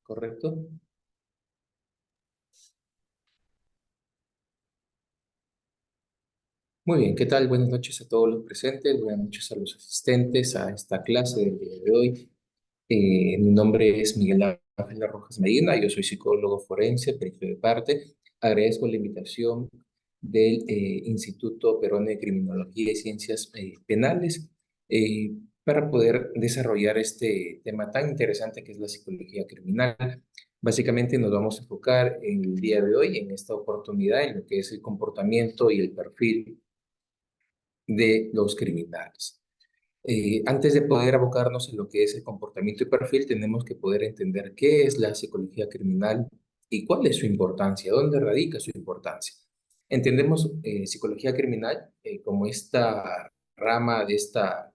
¿Correcto? Muy bien, ¿qué tal? Buenas noches a todos los presentes, buenas noches a los asistentes a esta clase del día de hoy. Mi nombre es Miguel Ángel Rojas Medina, yo soy psicólogo forense, perito de parte. Agradezco la invitación del Instituto Peruano de Criminología y Ciencias Penales eh, para poder desarrollar este tema tan interesante que es la psicología criminal. Básicamente nos vamos a enfocar en el día de hoy, en esta oportunidad, en lo que es el comportamiento y el perfil de los criminales. Antes de poder abocarnos en lo que es el comportamiento y perfil, tenemos que poder entender qué es la psicología criminal y cuál es su importancia, dónde radica su importancia. Entendemos psicología criminal como esta rama de esta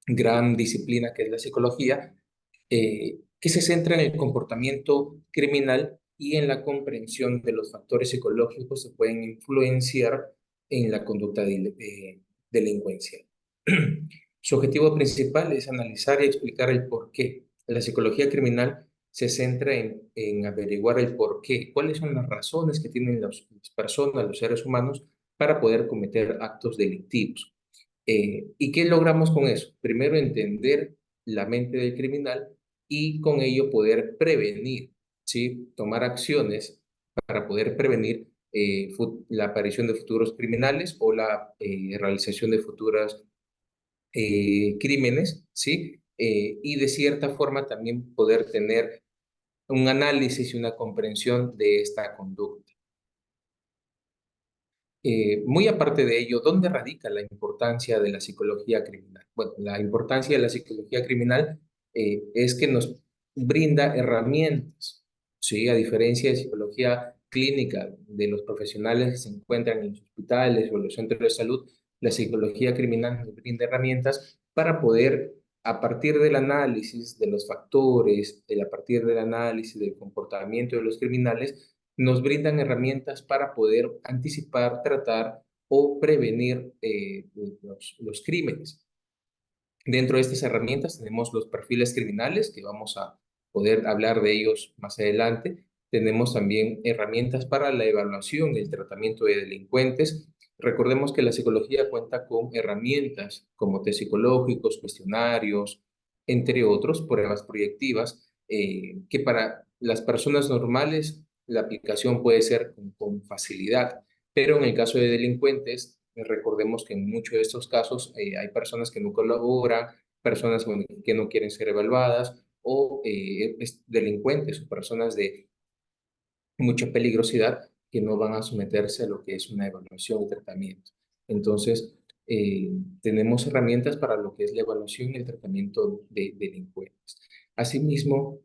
gran disciplina que es la psicología, que se centra en el comportamiento criminal y en la comprensión de los factores psicológicos que pueden influenciar en la conducta delincuencial. Su objetivo principal es analizar y explicar el por qué. La psicología criminal se centra en averiguar el por qué, cuáles son las razones que tienen las personas, los seres humanos, para poder cometer actos delictivos. ¿Y qué logramos con eso? Primero, entender la mente del criminal y con ello poder prevenir, ¿sí? Tomar acciones para poder prevenir la aparición de futuros criminales o la realización de futuras crímenes, ¿sí? Y de cierta forma también poder tener un análisis y una comprensión de esta conducta. Muy aparte de ello, ¿dónde radica la importancia de la psicología criminal? Bueno, la importancia de la psicología criminal es que nos brinda herramientas, ¿sí? A diferencia de psicología clínica de los profesionales que se encuentran en los hospitales o en los centros de salud, la psicología criminal nos brinda herramientas para poder, a partir del análisis de los factores, a partir del análisis del comportamiento de los criminales, nos brindan herramientas para poder anticipar, tratar o prevenir los crímenes. Dentro de estas herramientas tenemos los perfiles criminales, que vamos a poder hablar de ellos más adelante. Tenemos también herramientas para la evaluación y el tratamiento de delincuentes. Recordemos que la psicología cuenta con herramientas como test psicológicos, cuestionarios, entre otros, pruebas proyectivas, que para las personas normales la aplicación puede ser con facilidad, pero en el caso de delincuentes, recordemos que en muchos de estos casos hay personas que no colaboran, personas que no quieren ser evaluadas o delincuentes o personas de mucha peligrosidad que no van a someterse a lo que es una evaluación y tratamiento. Entonces, tenemos herramientas para lo que es la evaluación y el tratamiento de delincuentes. Asimismo,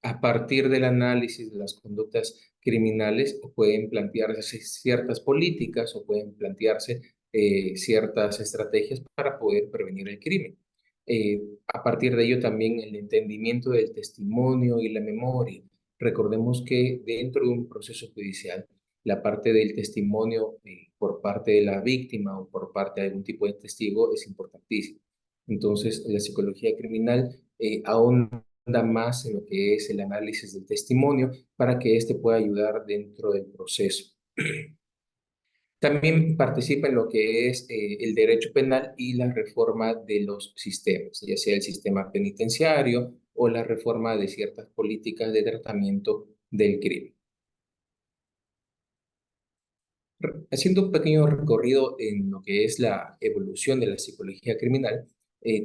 a partir del análisis de las conductas criminales, pueden plantearse ciertas políticas o pueden plantearse ciertas estrategias para poder prevenir el crimen. A partir de ello también el entendimiento del testimonio y la memoria. Recordemos que dentro de un proceso judicial, la parte del testimonio por parte de la víctima o por parte de algún tipo de testigo es importantísimo. Entonces, la psicología criminal ahonda más en lo que es el análisis del testimonio para que éste pueda ayudar dentro del proceso. También participa en lo que es el derecho penal y la reforma de los sistemas, ya sea el sistema penitenciario o la reforma de ciertas políticas de tratamiento del crimen. Haciendo un pequeño recorrido en lo que es la evolución de la psicología criminal,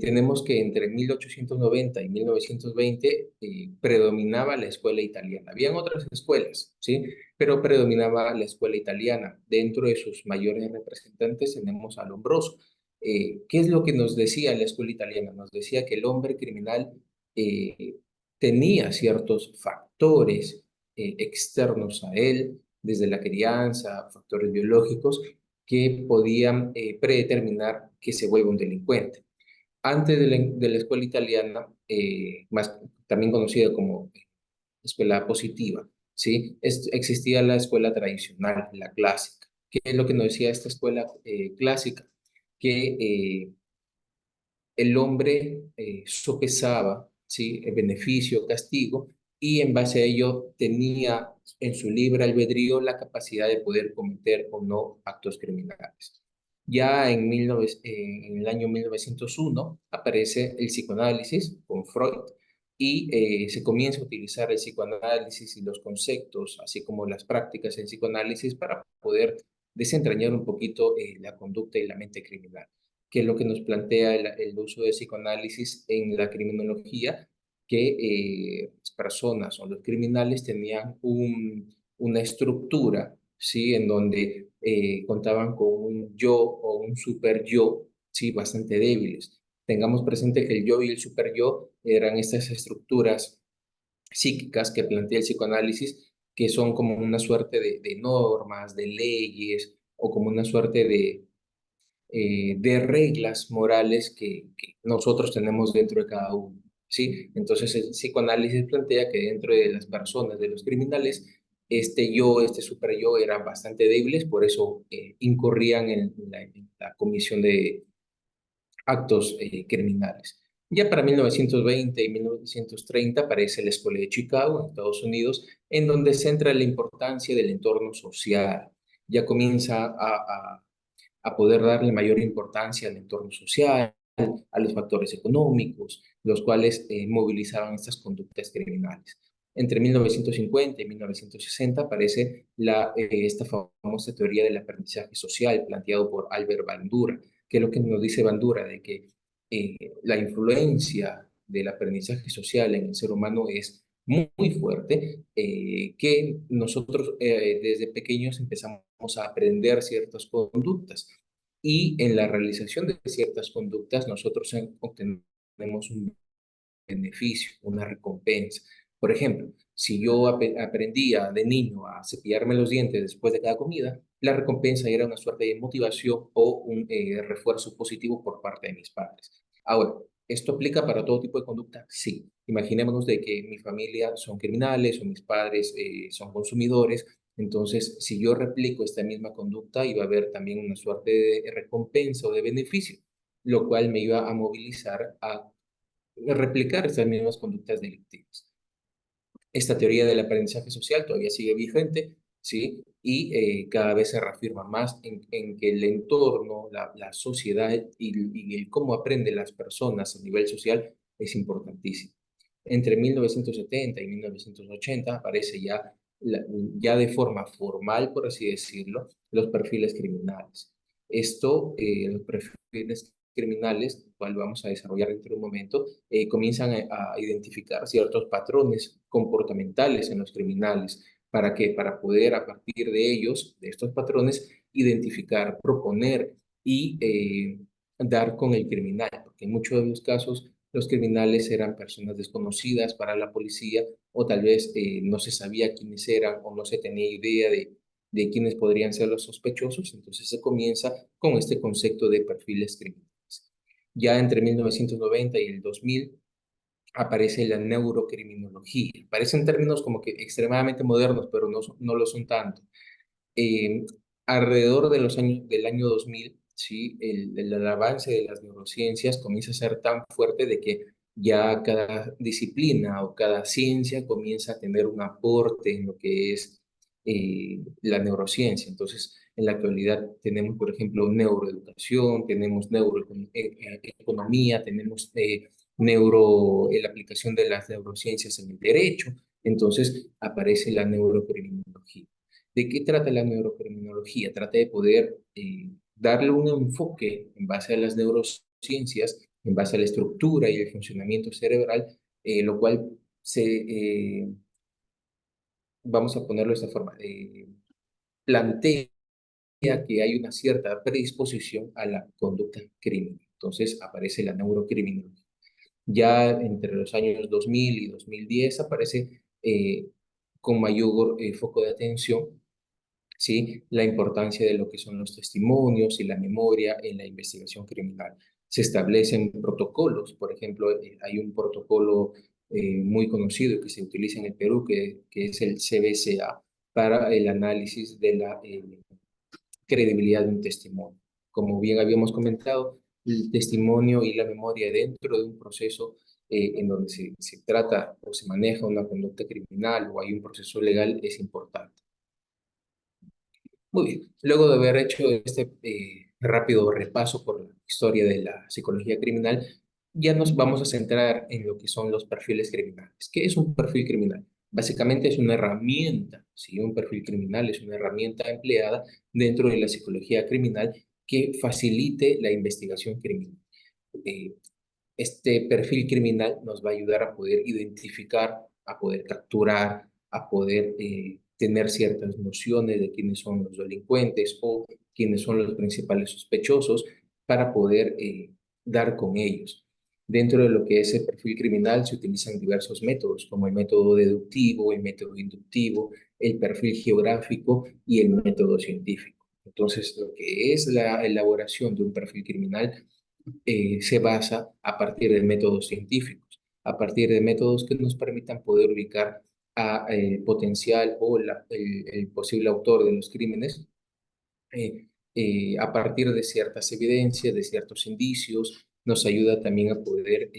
tenemos que entre 1890 y 1920 predominaba la escuela italiana. Habían otras escuelas, ¿sí? Pero predominaba la escuela italiana. Dentro de sus mayores representantes tenemos a Lombroso. ¿Qué es lo que nos decía la escuela italiana? Nos decía que el hombre criminal eh, tenía ciertos factores externos a él, desde la crianza, factores biológicos, que podían predeterminar que se vuelva un delincuente. Antes de la escuela italiana, más también conocida como escuela positiva, ¿sí? Existía la escuela tradicional, la clásica. ¿Qué es lo que nos decía esta escuela clásica? Que el hombre sopesaba, ¿sí? El beneficio, castigo, y en base a ello tenía en su libre albedrío la capacidad de poder cometer o no actos criminales. Ya en el año 1901 aparece el psicoanálisis con Freud y se comienza a utilizar el psicoanálisis y los conceptos, así como las prácticas en psicoanálisis para poder desentrañar un poquito la conducta y la mente criminal, que es lo que nos plantea el uso de psicoanálisis en la criminología, que las personas o los criminales tenían una estructura, ¿sí? En donde contaban con un yo o un super yo, ¿sí? Bastante débiles. Tengamos presente que el yo y el super yo eran estas estructuras psíquicas que plantea el psicoanálisis, que son como una suerte de normas, de leyes, o como una suerte de reglas morales que nosotros tenemos dentro de cada uno, ¿sí? Entonces el psicoanálisis plantea que dentro de las personas, de los criminales, este yo, este super yo eran bastante débiles, por eso incurrían en la comisión de actos criminales. Ya para 1920 y 1930 aparece la Escuela de Chicago en Estados Unidos, en donde centra la importancia del entorno social. Ya comienza a poder darle mayor importancia al entorno social, a los factores económicos, los cuales movilizaban estas conductas criminales. Entre 1950 y 1960 aparece esta famosa teoría del aprendizaje social planteado por Albert Bandura, que es lo que nos dice Bandura, de que la influencia del aprendizaje social en el ser humano es muy fuerte, que nosotros desde pequeños empezamos a aprender ciertas conductas y en la realización de ciertas conductas nosotros obtenemos un beneficio, una recompensa. Por ejemplo, si yo aprendía de niño a cepillarme los dientes después de cada comida, la recompensa era una suerte de motivación o un refuerzo positivo por parte de mis padres. Ahora, ¿esto aplica para todo tipo de conducta? Sí. Imaginémonos de que mi familia son criminales o mis padres son consumidores. Entonces, si yo replico esta misma conducta, iba a haber también una suerte de recompensa o de beneficio, lo cual me iba a movilizar a replicar estas mismas conductas delictivas. Esta teoría del aprendizaje social todavía sigue vigente, ¿sí? Y cada vez se reafirma más en que el entorno, la sociedad y el cómo aprenden las personas a nivel social es importantísimo. Entre 1970 y 1980 aparece ya de forma formal, por así decirlo, los perfiles criminales. Los perfiles criminales, cual vamos a desarrollar dentro de un momento, comienzan a identificar ciertos patrones comportamentales en los criminales. ¿Para qué? Para poder a partir de ellos, de estos patrones, identificar, proponer y dar con el criminal, porque en muchos de los casos los criminales eran personas desconocidas para la policía o tal vez no se sabía quiénes eran o no se tenía idea de quiénes podrían ser los sospechosos. Entonces se comienza con este concepto de perfiles criminales. Ya entre 1990 y el 2000 aparece la neurocriminología. Parecen términos como que extremadamente modernos, pero no lo son tanto. Eh, Alrededor de del año 2000, ¿sí? El avance de las neurociencias comienza a ser tan fuerte de que ya cada disciplina o cada ciencia comienza a tener un aporte en lo que es la neurociencia. Entonces, en la actualidad tenemos, por ejemplo, neuroeducación, tenemos neuroeconomía, tenemos la aplicación de las neurociencias en el derecho. Entonces, aparece la neurocriminología. ¿De qué trata la neurocriminología? Trata de poder darle un enfoque en base a las neurociencias, en base a la estructura y el funcionamiento cerebral, lo cual vamos a ponerlo de esta forma, plantea que hay una cierta predisposición a la conducta criminal. Entonces aparece la neurocriminología. Ya entre los años 2000 y 2010 aparece con mayor foco de atención, ¿sí? La importancia de lo que son los testimonios y la memoria en la investigación criminal. Se establecen protocolos, por ejemplo, hay un protocolo muy conocido que se utiliza en el Perú, que es el CBCA, para el análisis de la credibilidad de un testimonio. Como bien habíamos comentado, el testimonio y la memoria dentro de un proceso en donde se trata o se maneja una conducta criminal o hay un proceso legal es importante. Muy bien, luego de haber hecho este rápido repaso por la historia de la psicología criminal, ya nos vamos a centrar en lo que son los perfiles criminales. ¿Qué es un perfil criminal? Básicamente es una herramienta, ¿sí? Un perfil criminal es una herramienta empleada dentro de la psicología criminal que facilite la investigación criminal. Eh, este perfil criminal nos va a ayudar a poder identificar, a poder capturar, a poder tener ciertas nociones de quiénes son los delincuentes o quiénes son los principales sospechosos para poder dar con ellos. Dentro de lo que es el perfil criminal se utilizan diversos métodos, como el método deductivo, el método inductivo, el perfil geográfico y el método científico. Entonces, lo que es la elaboración de un perfil criminal se basa a partir de métodos científicos, a partir de métodos que nos permitan poder ubicar a potencial o el posible autor de los crímenes a partir de ciertas evidencias, de ciertos indicios, nos ayuda también a poder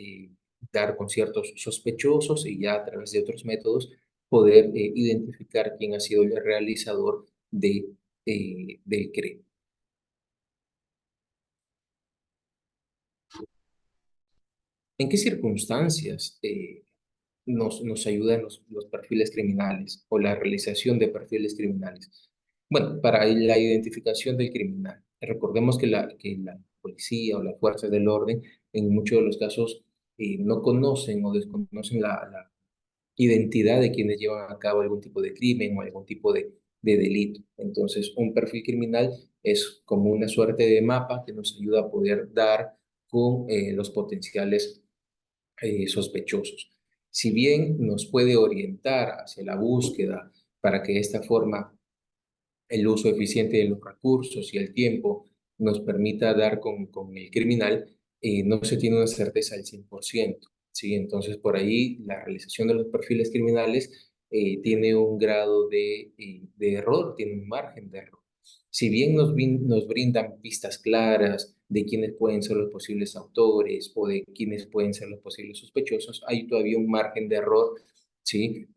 dar con ciertos sospechosos y ya a través de otros métodos poder identificar quién ha sido el realizador del crimen. ¿En qué circunstancias nos ayudan los perfiles criminales o la realización de perfiles criminales? Bueno, para la identificación del criminal. Recordemos que la policía o las fuerzas del orden en muchos de los casos no conocen o desconocen la identidad de quienes llevan a cabo algún tipo de crimen o algún tipo de delito. Entonces, un perfil criminal es como una suerte de mapa que nos ayuda a poder dar con los potenciales sospechosos. Si bien nos puede orientar hacia la búsqueda para que de esta forma el uso eficiente de los recursos y el tiempo nos permita dar con el criminal, no se tiene una certeza al 100%, ¿sí? Entonces, por ahí la realización de los perfiles criminales tiene un grado de error, tiene un margen de error. Si bien nos brindan pistas claras de quiénes pueden ser los posibles autores o de quiénes pueden ser los posibles sospechosos, hay todavía un margen de error, ¿sí?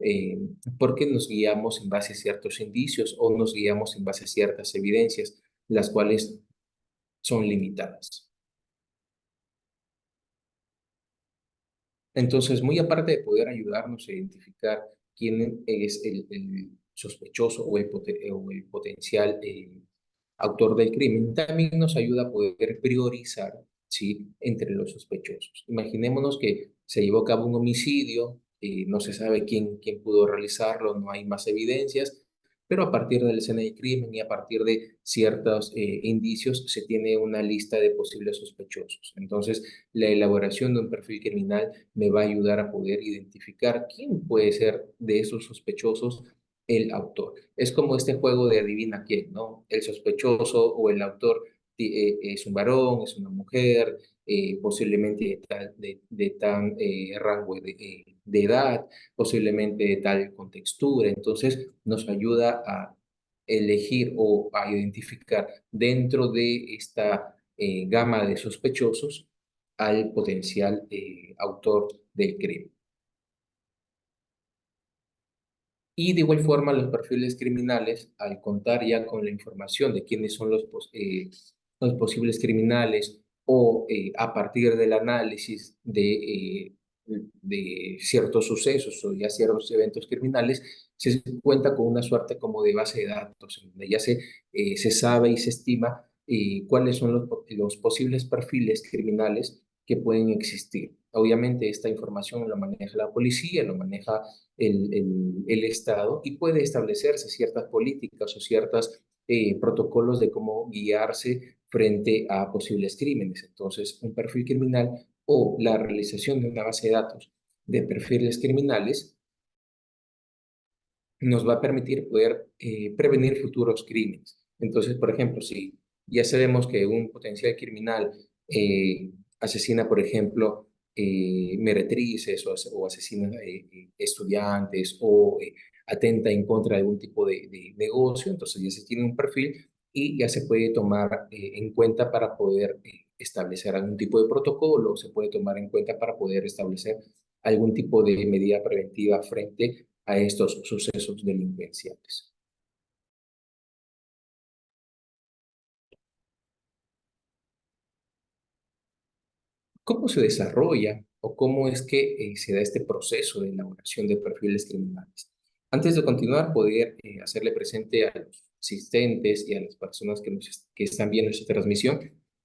Porque nos guiamos en base a ciertos indicios o nos guiamos en base a ciertas evidencias, las cuales son limitadas. Entonces, muy aparte de poder ayudarnos a identificar quién es el sospechoso o el potencial autor del crimen, también nos ayuda a poder priorizar, ¿sí? Entre los sospechosos. Imaginémonos que se llevó a cabo un homicidio, no se sabe quién pudo realizarlo, no hay más evidencias, pero a partir de la escena del crimen y a partir de ciertos indicios se tiene una lista de posibles sospechosos. Entonces, la elaboración de un perfil criminal me va a ayudar a poder identificar quién puede ser de esos sospechosos el autor. Es como este juego de adivina quién, ¿no? El sospechoso o el autor es un varón, es una mujer, posiblemente de tan rango de edad, posiblemente de tal contextura. Entonces, nos ayuda a elegir o a identificar dentro de esta gama de sospechosos al potencial autor del crimen. Y de igual forma, los perfiles criminales, al contar ya con la información de quiénes son los posibles criminales o a partir del análisis de ciertos sucesos o ya ciertos eventos criminales, se cuenta con una suerte como de base de datos, en donde ya se sabe y se estima cuáles son los posibles perfiles criminales que pueden existir. Obviamente esta información lo maneja la policía, lo maneja el Estado y puede establecerse ciertas políticas o ciertos protocolos de cómo guiarse frente a posibles crímenes. Entonces, un perfil criminal o la realización de una base de datos de perfiles criminales nos va a permitir poder prevenir futuros crímenes. Entonces, por ejemplo, si ya sabemos que un potencial criminal asesina, por ejemplo, meretrices o asesina estudiantes o atenta en contra de algún tipo de negocio, entonces ya se tiene un perfil y ya se puede tomar en cuenta para poder establecer algún tipo de protocolo, se puede tomar en cuenta para poder establecer algún tipo de medida preventiva frente a estos sucesos delincuenciales. ¿Cómo se desarrolla o cómo es que se da este proceso de elaboración de perfiles criminales? Antes de continuar, poder hacerle presente a los asistentes y a las personas que están viendo esta transmisión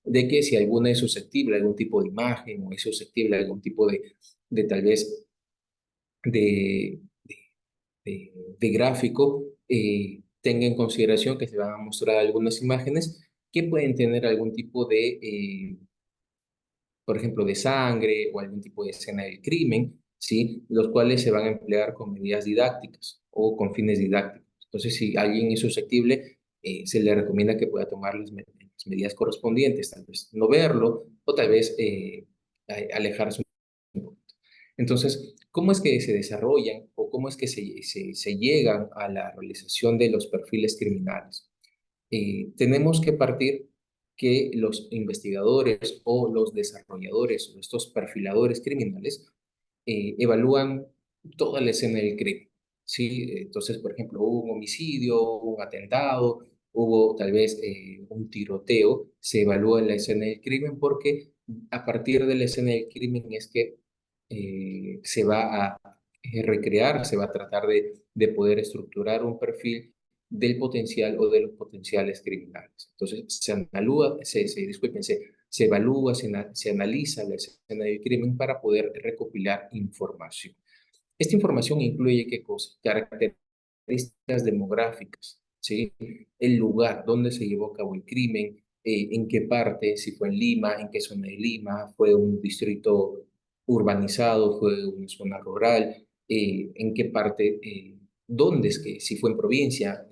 de que si alguna es susceptible a algún tipo de imagen o es susceptible a algún tipo de tal vez de, de gráfico, tenga en consideración que se van a mostrar algunas imágenes que pueden tener algún tipo por ejemplo, de sangre o algún tipo de escena del crimen, ¿sí? Los cuales se van a emplear con medidas didácticas o con fines didácticos. Entonces, si alguien es susceptible, se le recomienda que pueda tomar las medidas correspondientes, tal vez no verlo o tal vez alejarse un poco. Entonces, ¿cómo es que se desarrollan o cómo es que se llegan a la realización de los perfiles criminales? Tenemos que partir que los investigadores o los desarrolladores o estos perfiladores criminales evalúan toda la escena del crimen, ¿sí? Entonces, por ejemplo, hubo un homicidio, hubo un atentado, hubo tal vez un tiroteo, se evalúa la escena del crimen porque a partir de la escena del crimen es que se va a recrear, se va a tratar de poder estructurar un perfil del potencial o de los potenciales criminales. Entonces, disculpen, se evalúa, se analiza la escena del crimen para poder recopilar información. Esta información incluye qué cosas, características demográficas, ¿sí? El lugar donde se llevó a cabo el crimen, en qué parte, si fue en Lima, en qué zona de Lima, fue un distrito urbanizado, fue una zona rural, en qué parte, dónde es que, si fue en provincia,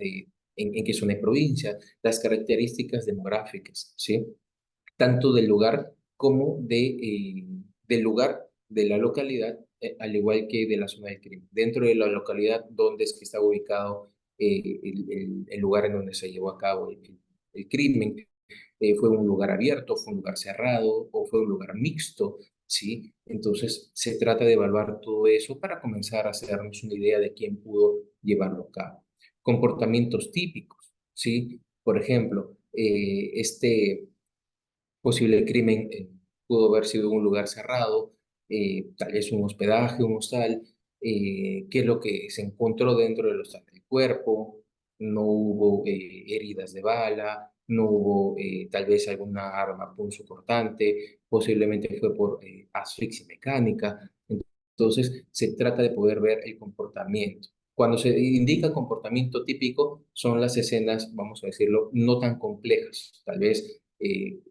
en qué zona de provincia, las características demográficas, ¿sí? Tanto del lugar como del lugar de la localidad, al igual que de la zona del crimen. Dentro de la localidad, donde es que está ubicado el lugar en donde se llevó a cabo el crimen. ¿Fue un lugar abierto, fue un lugar cerrado o fue un lugar mixto? ¿Sí? Entonces, se trata de evaluar todo eso para comenzar a hacernos una idea de quién pudo llevarlo a cabo. Comportamientos típicos, ¿sí? Por ejemplo, posible crimen pudo haber sido en un lugar cerrado, tal vez un hospedaje, un hostal. ¿Qué es lo que se encontró dentro del hostal? El cuerpo, no hubo heridas de bala, no hubo tal vez alguna arma punzocortante, posiblemente fue por asfixia mecánica. Entonces, se trata de poder ver el comportamiento. Cuando se indica comportamiento típico, son las escenas, vamos a decirlo, no tan complejas. Tal vez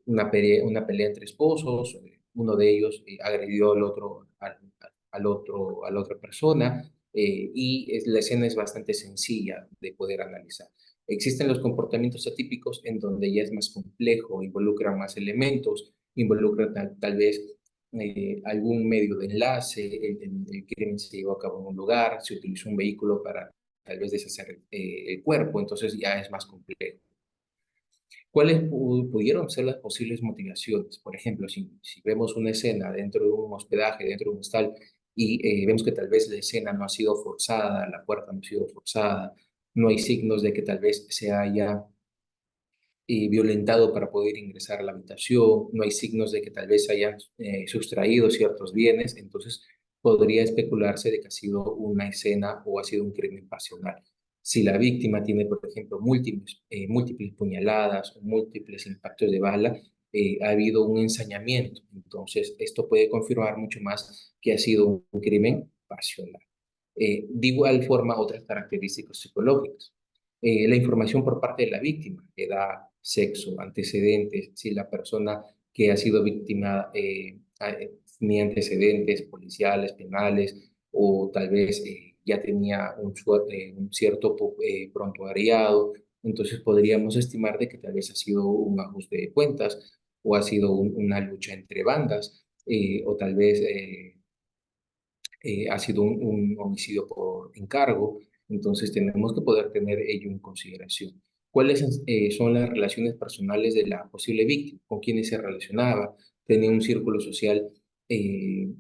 una pelea entre esposos, uno de ellos agredió al otro, a la otra persona, la escena es bastante sencilla de poder analizar. Existen los comportamientos atípicos en donde ya es más complejo, involucran más elementos, involucran tal vez algún medio de enlace, el crimen se llevó a cabo en un lugar, se utilizó un vehículo para tal vez deshacer el cuerpo, entonces ya es más complejo. ¿Cuáles pudieron ser las posibles motivaciones? Por ejemplo, si vemos una escena dentro de un hospedaje, dentro de un hostal, y vemos que tal vez la escena no ha sido forzada, la puerta no ha sido forzada, no hay signos de que tal vez se haya violentado para poder ingresar a la habitación, no hay signos de que tal vez hayan sustraído ciertos bienes, entonces podría especularse de que ha sido una escena o ha sido un crimen pasional. Si la víctima tiene, por ejemplo, múltiples puñaladas o múltiples impactos de bala, ha habido un ensañamiento. Entonces, esto puede confirmar mucho más que ha sido un crimen pasional. De igual forma, otras características psicológicas. La información por parte de la víctima, edad, sexo, antecedentes, si la persona que ha sido víctima tenía antecedentes policiales, penales, o tal vez ya tenía un cierto prontuariado, entonces podríamos estimar de que tal vez ha sido un ajuste de cuentas o ha sido una lucha entre bandas, o tal vez ha sido un homicidio por encargo, entonces tenemos que poder tener ello en consideración. ¿Cuáles son las relaciones personales de la posible víctima? ¿Con quiénes se relacionaba? ¿Tenía un círculo social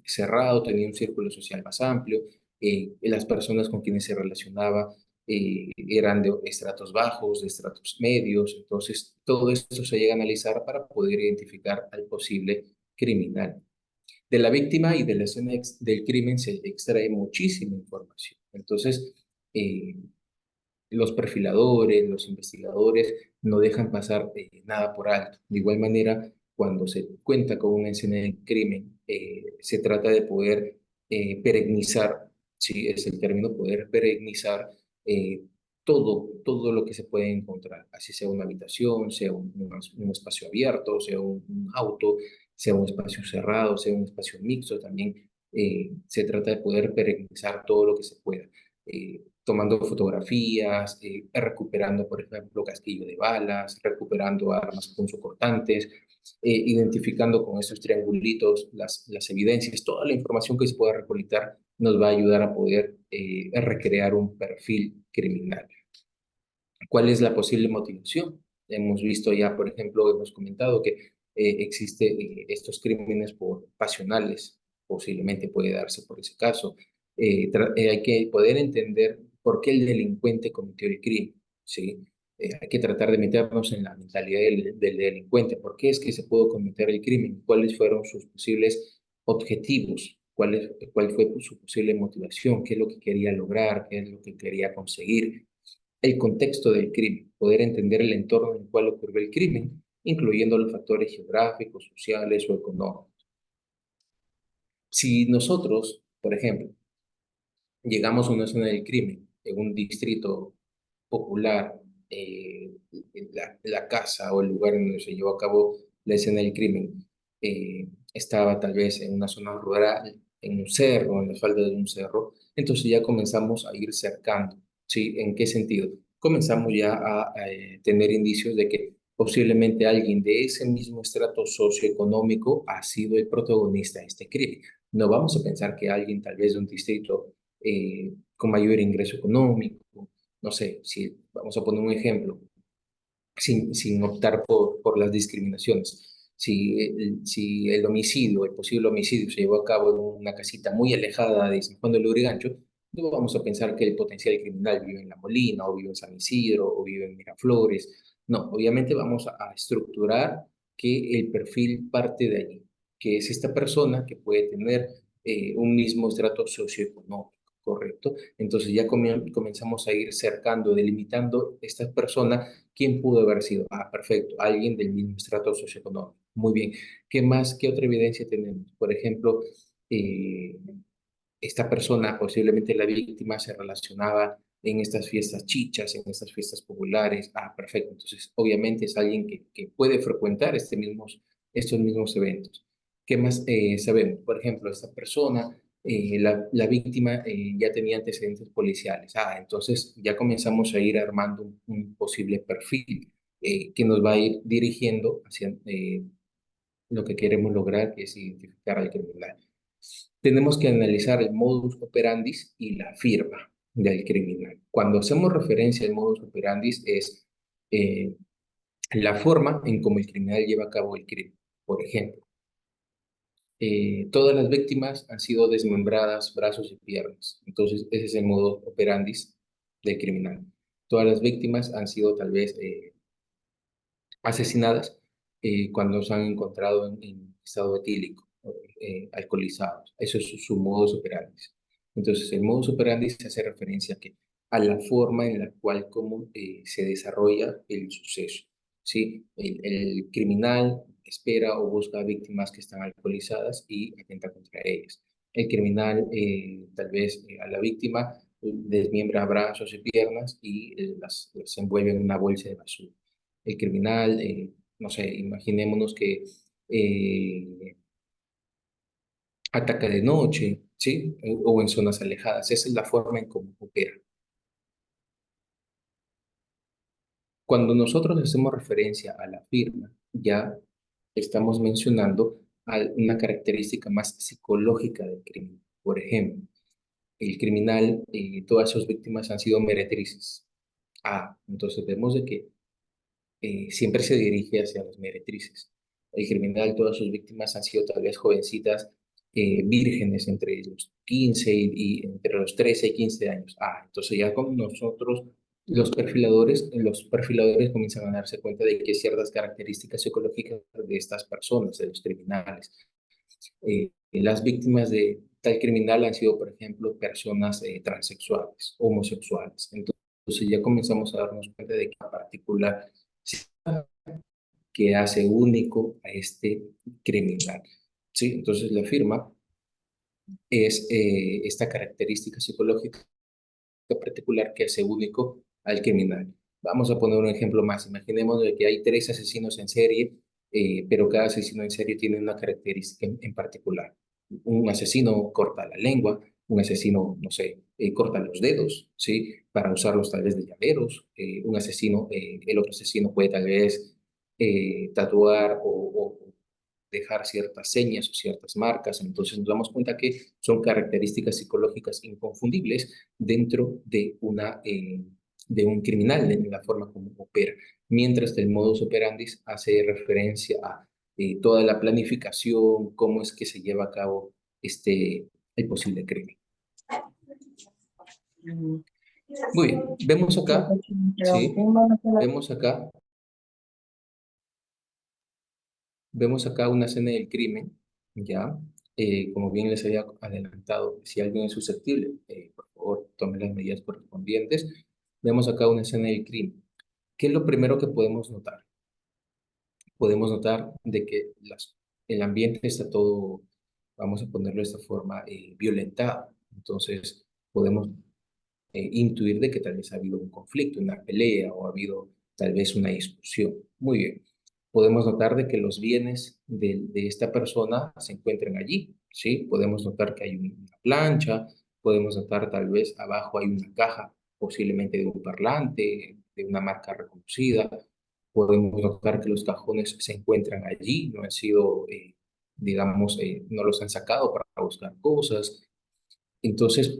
cerrado? ¿Tenía un círculo social más amplio? Las personas con quienes se relacionaba eran de estratos bajos, de estratos medios. Entonces, todo esto se llega a analizar para poder identificar al posible criminal. De la víctima y de la escena del crimen se extrae muchísima información. Entonces, eh, los perfiladores, los investigadores no dejan pasar nada por alto. De igual manera, cuando se cuenta con una escena de crimen, se trata de poder perennizar, sí, es el término, poder perennizar eh, todo lo que se puede encontrar, así sea una habitación, sea un espacio abierto, sea un auto, sea un espacio cerrado, sea un espacio mixto, también se trata de poder perennizar todo lo que se pueda. Tomando fotografías, recuperando, por ejemplo, casquillo de balas, recuperando armas punzocortantes, identificando con estos triangulitos las evidencias, toda la información que se pueda recolectar nos va a ayudar a poder recrear un perfil criminal. ¿Cuál es la posible motivación? Hemos visto ya, por ejemplo, hemos comentado que existe estos crímenes por pasionales, posiblemente puede darse por ese caso. Hay que poder entender por qué el delincuente cometió el crimen, ¿sí? Hay que tratar de meternos en la mentalidad del delincuente. ¿Por qué es que se pudo cometer el crimen? ¿Cuáles fueron sus posibles objetivos? ¿Cuál fue su posible motivación? ¿Qué es lo que quería lograr? ¿Qué es lo que quería conseguir? El contexto del crimen, poder entender el entorno en el cual ocurrió el crimen, incluyendo los factores geográficos, sociales o económicos. Si nosotros, por ejemplo, llegamos a una zona del crimen, en un distrito popular, la casa o el lugar en donde se llevó a cabo la escena del crimen, estaba tal vez en una zona rural, en un cerro, en la falda de un cerro, entonces ya comenzamos a ir cercando, ¿sí? ¿En qué sentido? Comenzamos ya a tener indicios de que posiblemente alguien de ese mismo estrato socioeconómico ha sido el protagonista de este crimen. No vamos a pensar que alguien tal vez de un distrito con mayor ingreso económico, no sé, si vamos a poner un ejemplo, sin optar por las discriminaciones. Si el homicidio, el posible homicidio se llevó a cabo en una casita muy alejada de San Juan de Lurigancho, no vamos a pensar que el potencial criminal vive en La Molina, o vive en San Isidro, o vive en Miraflores. No, obviamente vamos a estructurar que el perfil parte de allí, que es esta persona que puede tener un mismo estrato socioeconómico, ¿correcto? Entonces ya comenzamos a ir cercando, delimitando estas personas. ¿Quién pudo haber sido? Ah, perfecto, alguien del mismo estrato socioeconómico. Muy bien. ¿Qué más? ¿Qué otra evidencia tenemos? Por ejemplo, eh, esta persona, posiblemente la víctima, se relacionaba en estas fiestas chichas, en estas fiestas populares. Ah, perfecto. Entonces, obviamente es alguien que puede frecuentar estos mismos eventos. ¿Qué más sabemos? Por ejemplo, esta persona, la víctima ya tenía antecedentes policiales. Ah, entonces ya comenzamos a ir armando un posible perfil que nos va a ir dirigiendo hacia lo que queremos lograr, que es identificar al criminal. Tenemos que analizar el modus operandi y la firma del criminal. Cuando hacemos referencia al modus operandi es eh, la forma en cómo el criminal lleva a cabo el crimen. Por ejemplo, todas las víctimas han sido desmembradas, brazos y piernas. Entonces, ese es el modus operandi del criminal. Todas las víctimas han sido tal vez asesinadas cuando se han encontrado en estado etílico, alcoholizados. Eso es su modus operandi. Entonces, el modus operandi se hace referencia a la forma en la cual cómo, se desarrolla el suceso. ¿Sí? El criminal espera o busca víctimas que están alcoholizadas y atenta contra ellas. El criminal, tal vez a la víctima, desmiembra brazos y piernas y las envuelve en una bolsa de basura. El criminal, no sé, imaginémonos que eh, ataca de noche, ¿sí? O en zonas alejadas. Esa es la forma en cómo opera. Cuando nosotros hacemos referencia a la firma, ya estamos mencionando una característica más psicológica del crimen. Por ejemplo, el criminal, todas sus víctimas han sido meretrices. Ah, entonces vemos de que siempre se dirige hacia las meretrices. El criminal, todas sus víctimas han sido tal vez jovencitas vírgenes entre los 15 y entre los 13 y 15 años. Entonces ya con nosotros, los perfiladores comienzan a darse cuenta de que ciertas características psicológicas de estas personas, de los criminales, las víctimas de tal criminal han sido, por ejemplo, personas transexuales, homosexuales. Entonces ya comenzamos a darnos cuenta de que en particular que hace único a este criminal. ¿Sí? Entonces la firma es esta característica psicológica particular que hace único al criminal. Vamos a poner un ejemplo más. Imaginemos de que hay tres asesinos en serie, pero cada asesino en serie tiene una característica en particular. Un asesino corta la lengua, un asesino, no sé, corta los dedos, ¿sí? Para usarlos tal vez de llaveros. El otro asesino puede tal vez tatuar o dejar ciertas señas o ciertas marcas. Entonces nos damos cuenta que son características psicológicas inconfundibles dentro de un criminal, en la forma como opera. Mientras que el modus operandi hace referencia a toda la planificación, cómo es que se lleva a cabo el posible crimen. Muy bien, ¿sí? Vemos acá Vemos acá una escena del crimen, ¿ya? Como bien les había adelantado, si alguien es susceptible, por favor, tomen las medidas correspondientes. Vemos acá una escena del crimen. ¿Qué es lo primero que podemos notar? Podemos notar de que el ambiente está todo, vamos a ponerlo de esta forma, violentado. Entonces, podemos intuir de que tal vez ha habido un conflicto, una pelea o ha habido tal vez una discusión. Muy bien. Podemos notar de que los bienes de esta persona se encuentran allí, ¿sí? Podemos notar que hay una plancha, podemos notar tal vez abajo hay una caja, posiblemente de un parlante, de una marca reconocida. Podemos notar que los cajones se encuentran allí, no han sido, digamos, no los han sacado para buscar cosas. Entonces,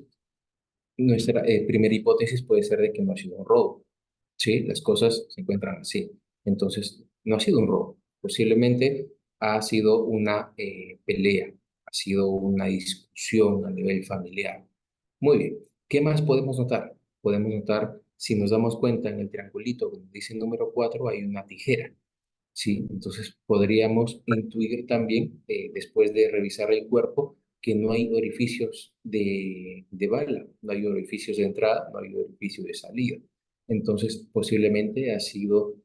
nuestra primera hipótesis puede ser de que no ha sido un robo. Sí, las cosas se encuentran así. Entonces, no ha sido un robo. Posiblemente ha sido una pelea, ha sido una discusión a nivel familiar. Muy bien. ¿Qué más podemos notar? Podemos notar, si nos damos cuenta en el triangulito donde dice número 4 hay una tijera. Sí, entonces podríamos intuir también, después de revisar el cuerpo, que no hay orificios de bala, no hay orificios de entrada, no hay orificio de salida. Entonces, posiblemente ha sido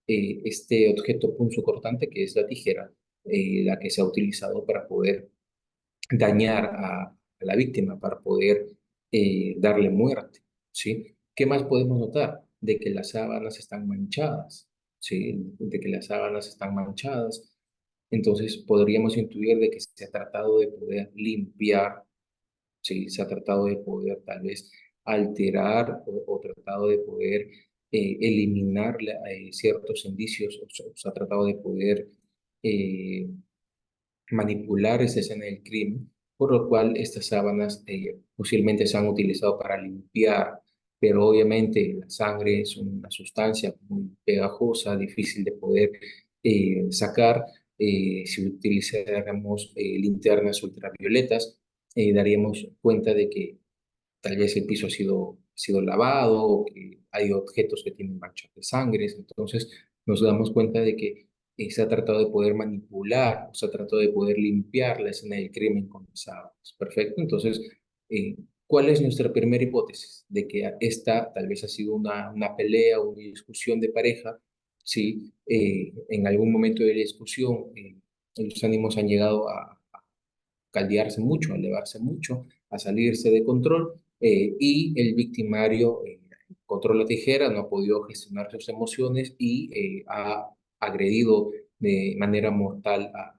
este objeto punzocortante, que es la tijera, la que se ha utilizado para poder dañar a la víctima, para poder darle muerte, ¿sí? ¿Qué más podemos notar? De que las sábanas están manchadas, ¿sí? De que las sábanas están manchadas. Entonces podríamos intuir de que se ha tratado de poder limpiar, ¿sí? Se ha tratado de poder tal vez alterar o tratado de poder eliminar ciertos indicios, se ha tratado de poder eh, manipular esa escena del crimen, por lo cual estas sábanas posiblemente se han utilizado para limpiar, pero obviamente la sangre es una sustancia muy pegajosa, difícil de poder sacar. Si utilizáramos linternas ultravioletas, daríamos cuenta de que tal vez el piso ha sido lavado o que hay objetos que tienen manchas de sangre. Entonces nos damos cuenta de que se ha tratado de poder manipular, se ha tratado de poder limpiar la escena del crimen con las sábanas. Perfecto. Entonces, ¿cuál es nuestra primera hipótesis? De que esta tal vez ha sido una pelea o una discusión de pareja. Sí, en algún momento de la discusión los ánimos han llegado a caldearse mucho, a elevarse mucho, a salirse de control, y el victimario encontró la tijera, no ha podido gestionar sus emociones y ha agredido de manera mortal a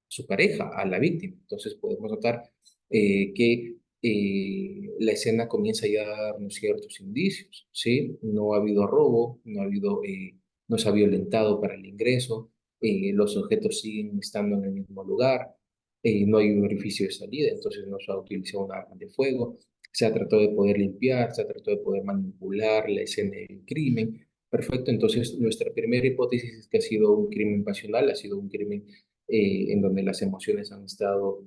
su pareja, a la víctima. Entonces podemos notar que la escena comienza ya a darnos ciertos indicios, ¿sí? No ha habido robo, no se ha violentado para el ingreso, los objetos siguen estando en el mismo lugar, no hay un orificio de salida, entonces no se ha utilizado un arma de fuego, se ha tratado de poder limpiar, se ha tratado de poder manipular la escena del crimen. Perfecto, entonces nuestra primera hipótesis es que ha sido un crimen pasional, ha sido un crimen en donde las emociones han estado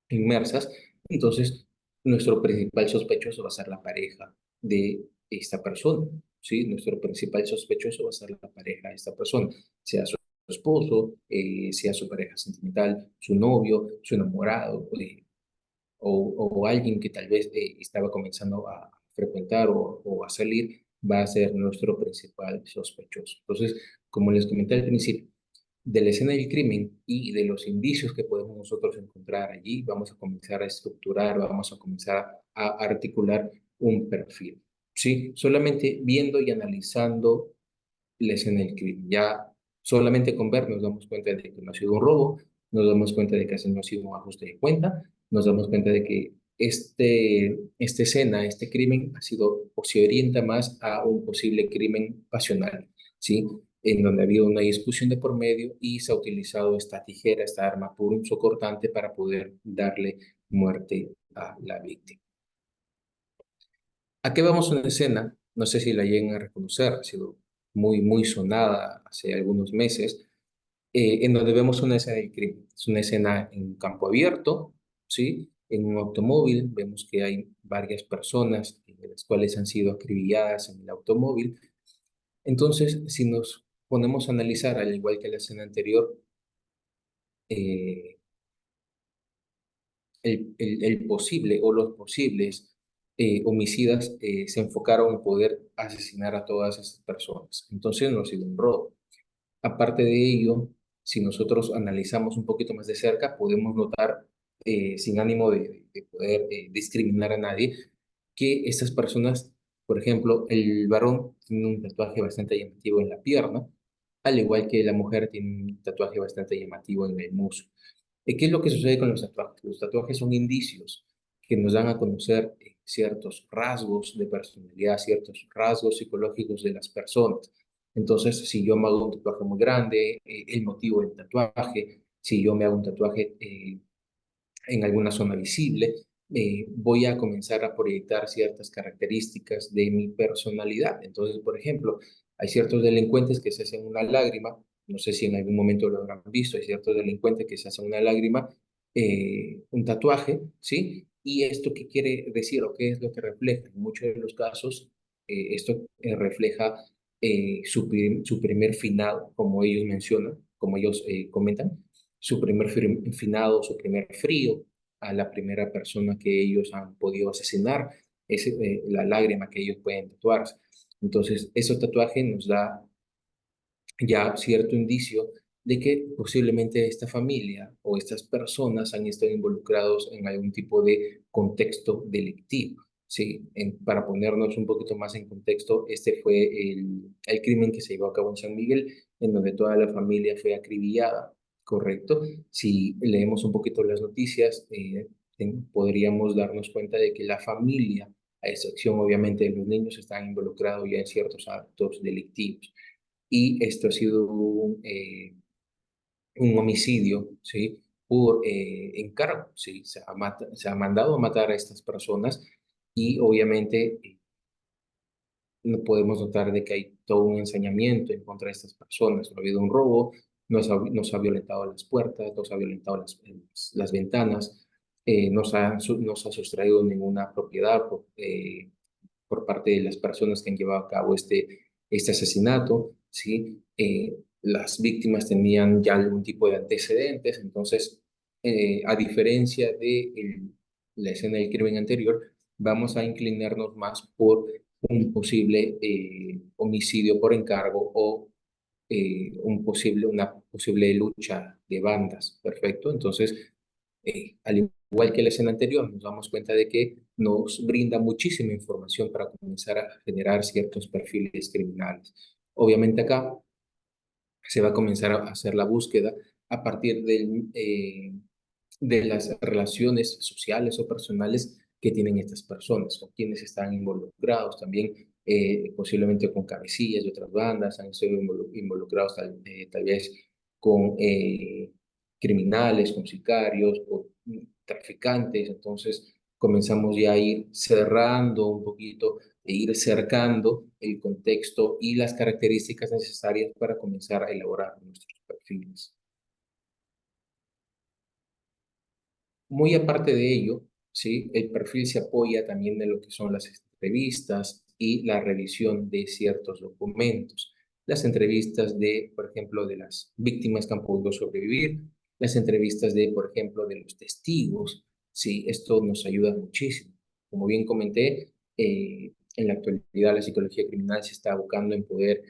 inmersas. Entonces, nuestro principal sospechoso va a ser la pareja de esta persona, ¿sí? Nuestro principal sospechoso va a ser la pareja de esta persona, sea su esposo, sea su pareja sentimental, su novio, su enamorado, o alguien que tal vez estaba comenzando a frecuentar o a salir, va a ser nuestro principal sospechoso. Entonces, como les comenté al principio, de la escena del crimen y de los indicios que podemos nosotros encontrar allí, vamos a comenzar a estructurar, vamos a comenzar a articular un perfil. Sí, solamente viendo y analizando la escena del crimen. Ya solamente con ver nos damos cuenta de que no ha sido un robo, nos damos cuenta de que no ha sido un ajuste de cuenta, nos damos cuenta de que esta escena, este crimen ha sido o se orienta más a un posible crimen pasional, ¿sí? En donde ha habido una discusión de por medio y se ha utilizado esta tijera, esta arma punzocortante para poder darle muerte a la víctima. Aquí vemos una escena, no sé si la llegan a reconocer, ha sido muy sonada hace algunos meses, en donde vemos una escena del crimen. Es una escena en campo abierto, ¿sí? En un automóvil, vemos que hay varias personas, de las cuales han sido acribilladas en el automóvil. Entonces, si nos ponemos a analizar, al igual que la escena anterior, eh, el posible o los posibles homicidas se enfocaron en poder asesinar a todas esas personas. Entonces no ha sido un robo. Aparte de ello, si nosotros analizamos un poquito más de cerca, podemos notar, sin ánimo de poder discriminar a nadie, que estas personas, por ejemplo, el varón tiene un tatuaje bastante llamativo en la pierna, al igual que la mujer tiene un tatuaje bastante llamativo en el muslo. ¿Qué es lo que sucede con los tatuajes? Los tatuajes son indicios que nos dan a conocer ciertos rasgos de personalidad, ciertos rasgos psicológicos de las personas. Entonces, si yo me hago un tatuaje muy grande, el motivo del tatuaje, si yo me hago un tatuaje en alguna zona visible, voy a comenzar a proyectar ciertas características de mi personalidad. Entonces, por ejemplo, hay ciertos delincuentes que se hacen una lágrima, no sé si en algún momento lo habrán visto, hay ciertos delincuentes que se hacen una lágrima, un tatuaje, ¿sí? ¿Y esto qué quiere decir o qué es lo que refleja? En muchos de los casos, esto refleja su primer finado, como ellos mencionan, como ellos comentan, su primer finado, su primer frío a la primera persona que ellos han podido asesinar, es la lágrima que ellos pueden tatuarse. Entonces, ese tatuaje nos da ya cierto indicio de que posiblemente esta familia o estas personas han estado involucrados en algún tipo de contexto delictivo. Sí, para ponernos un poquito más en contexto, este fue el crimen que se llevó a cabo en San Miguel, en donde toda la familia fue acribillada, ¿correcto? Si leemos un poquito las noticias, podríamos darnos cuenta de que la familia, a excepción obviamente de los niños, están involucrados ya en ciertos actos delictivos y esto ha sido un homicidio, ¿sí? Por encargo, ¿sí? Se ha mandado a matar a estas personas y obviamente no podemos notar de que hay todo un ensañamiento en contra de estas personas. No ha habido un robo, no se ha violentado las puertas, no se ha violentado las ventanas, no se ha sustraído ninguna propiedad por parte de las personas que han llevado a cabo este asesinato, ¿sí? Las víctimas tenían ya algún tipo de antecedentes, entonces, a diferencia de la escena del crimen anterior, vamos a inclinarnos más por un posible homicidio por encargo o una posible lucha de bandas, ¿perfecto? Entonces, al igual que la escena anterior, nos damos cuenta de que nos brinda muchísima información para comenzar a generar ciertos perfiles criminales. Obviamente acá se va a comenzar a hacer la búsqueda a partir de las relaciones sociales o personales que tienen estas personas, con quienes están involucrados, también posiblemente con cabecillas de otras bandas, han sido involucrados tal vez con criminales, con sicarios, con traficantes, entonces comenzamos ya a ir cerrando un poquito e ir cercando el contexto y las características necesarias para comenzar a elaborar nuestros perfiles. Muy aparte de ello, ¿sí? El perfil se apoya también en lo que son las entrevistas y la revisión de ciertos documentos. Las entrevistas de, por ejemplo, de las víctimas que han podido sobrevivir, las entrevistas de, por ejemplo, de los testigos, ¿sí? Esto nos ayuda muchísimo. Como bien comenté, en la actualidad la psicología criminal se está abocando en poder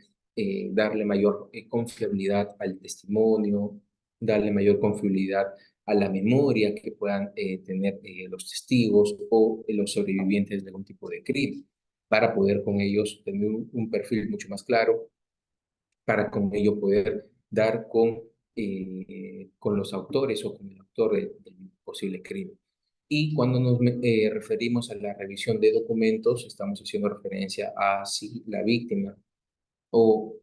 darle mayor confiabilidad al testimonio, darle mayor confiabilidad a la memoria que puedan tener los testigos o los sobrevivientes de algún tipo de crimen, para poder con ellos tener un perfil mucho más claro, para con ello poder dar con los autores o con el autor del posible crimen. Y cuando nos referimos a la revisión de documentos, estamos haciendo referencia a si la víctima o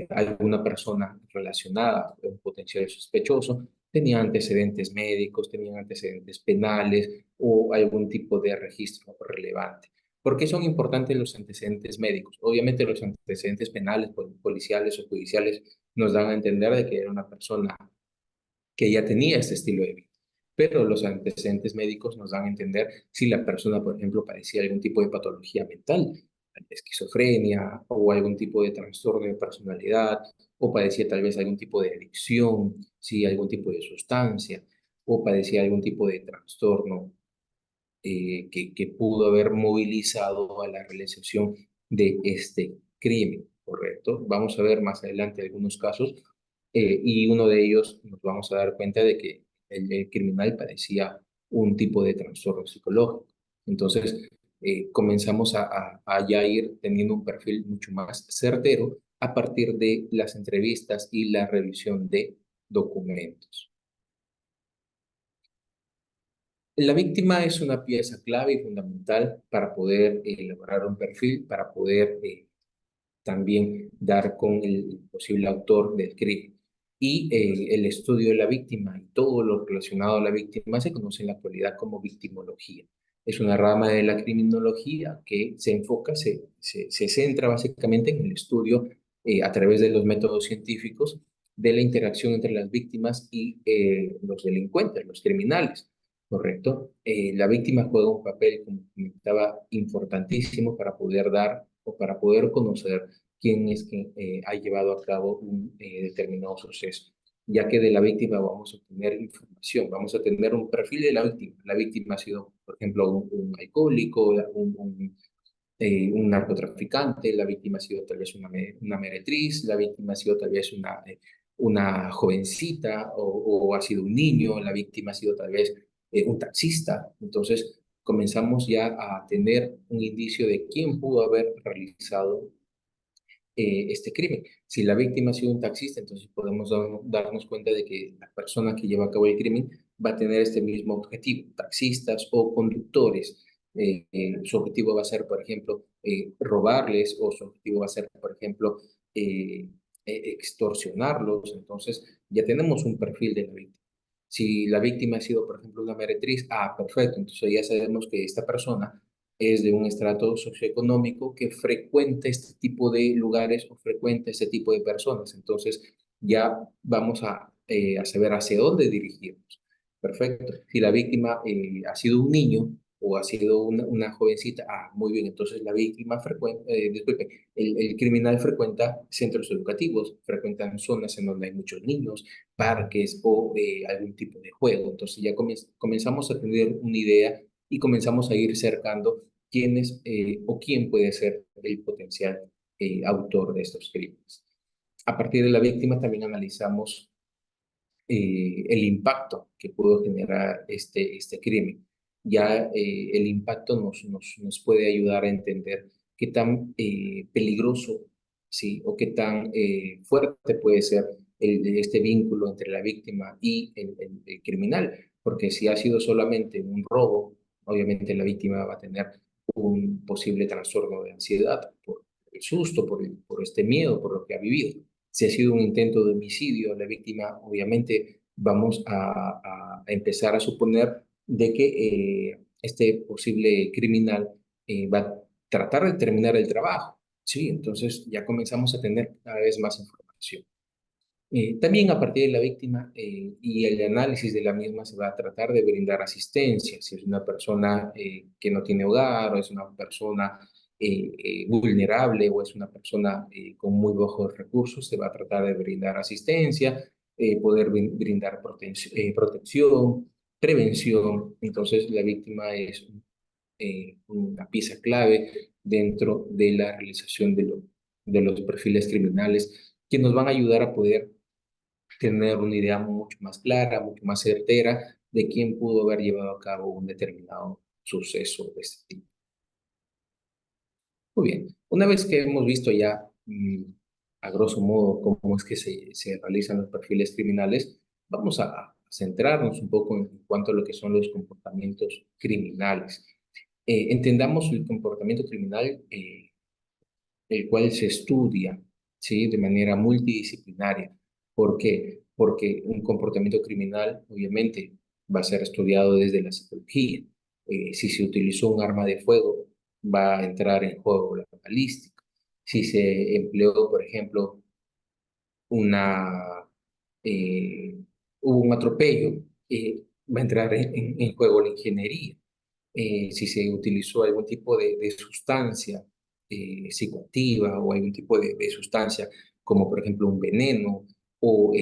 alguna persona relacionada, un potencial sospechoso, tenía antecedentes médicos, tenían antecedentes penales o algún tipo de registro relevante. ¿Por qué son importantes los antecedentes médicos? Obviamente los antecedentes penales, policiales o judiciales nos dan a entender de que era una persona que ya tenía este estilo de vida. Pero los antecedentes médicos nos dan a entender si la persona, por ejemplo, padecía algún tipo de patología mental, esquizofrenia o algún tipo de trastorno de personalidad, o padecía tal vez algún tipo de adicción, si algún tipo de sustancia, o padecía algún tipo de trastorno que pudo haber movilizado a la realización de este crimen, ¿correcto? Vamos a ver más adelante algunos casos y uno de ellos nos vamos a dar cuenta de que el criminal padecía un tipo de trastorno psicológico. Entonces, comenzamos a ya ir teniendo un perfil mucho más certero a partir de las entrevistas y la revisión de documentos. La víctima es una pieza clave y fundamental para poder elaborar un perfil, para poder también dar con el posible autor del crimen. Y el estudio de la víctima y todo lo relacionado a la víctima se conoce en la actualidad como victimología. Es una rama de la criminología que se enfoca, se centra básicamente en el estudio a través de los métodos científicos de la interacción entre las víctimas y los delincuentes, los criminales. ¿Correcto? La víctima juega un papel, como comentaba, importantísimo para poder dar o para poder conocer quién es que ha llevado a cabo un determinado suceso, ya que de la víctima vamos a obtener información, vamos a tener un perfil de la víctima. La víctima ha sido, por ejemplo, un alcohólico, un narcotraficante, la víctima ha sido tal vez una meretriz, la víctima ha sido tal vez una jovencita o ha sido un niño, la víctima ha sido tal vez un taxista. Entonces comenzamos ya a tener un indicio de quién pudo haber realizado este crimen. Si la víctima ha sido un taxista, entonces podemos darnos cuenta de que la persona que lleva a cabo el crimen va a tener este mismo objetivo, taxistas o conductores. Su objetivo va a ser, por ejemplo, robarles o su objetivo va a ser, por ejemplo, extorsionarlos. Entonces ya tenemos un perfil de la víctima. Si la víctima ha sido, por ejemplo, una meretriz, perfecto, entonces ya sabemos que esta persona es de un estrato socioeconómico que frecuenta este tipo de lugares o frecuenta este tipo de personas. Entonces ya vamos a saber hacia dónde dirigirnos. Perfecto. Si la víctima ha sido un niño o ha sido una jovencita, muy bien, entonces la víctima frecuenta, disculpe, el criminal frecuenta centros educativos, frecuentan zonas en donde hay muchos niños, parques o algún tipo de juego. Entonces ya comenzamos a tener una idea y comenzamos a ir cercando quién es o quién puede ser el potencial autor de estos crímenes. A partir de la víctima también analizamos el impacto que pudo generar este crimen. Ya el impacto nos puede ayudar a entender qué tan peligroso, ¿sí? O qué tan fuerte puede ser este vínculo entre la víctima y el criminal. Porque si ha sido solamente un robo, obviamente la víctima va a tener un posible trastorno de ansiedad por el susto, por este miedo, por lo que ha vivido. Si ha sido un intento de homicidio, la víctima obviamente vamos a empezar a suponer de que este posible criminal va a tratar de terminar el trabajo. Sí, entonces ya comenzamos a tener cada vez más información. También a partir de la víctima y el análisis de la misma se va a tratar de brindar asistencia. Si es una persona que no tiene hogar, o es una persona vulnerable, o es una persona con muy bajos recursos, se va a tratar de brindar asistencia, poder brindar protección, prevención. Entonces la víctima es una pieza clave dentro de la realización de los perfiles criminales que nos van a ayudar a poder tener una idea mucho más clara, mucho más certera de quién pudo haber llevado a cabo un determinado suceso de este tipo. Muy bien, una vez que hemos visto ya a grosso modo cómo es que se realizan los perfiles criminales, vamos a centrarnos un poco en cuanto a lo que son los comportamientos criminales. Entendamos el comportamiento criminal, el cual se estudia, ¿sí? De manera multidisciplinaria. ¿Por qué? Porque un comportamiento criminal, obviamente, va a ser estudiado desde la psicología. Si se utilizó un arma de fuego, va a entrar en juego la balística. Si se empleó, por ejemplo, una, eh, hubo un atropello, va a entrar en juego la ingeniería. Si se utilizó algún tipo de sustancia psicoactiva o algún tipo de sustancia como por ejemplo un veneno o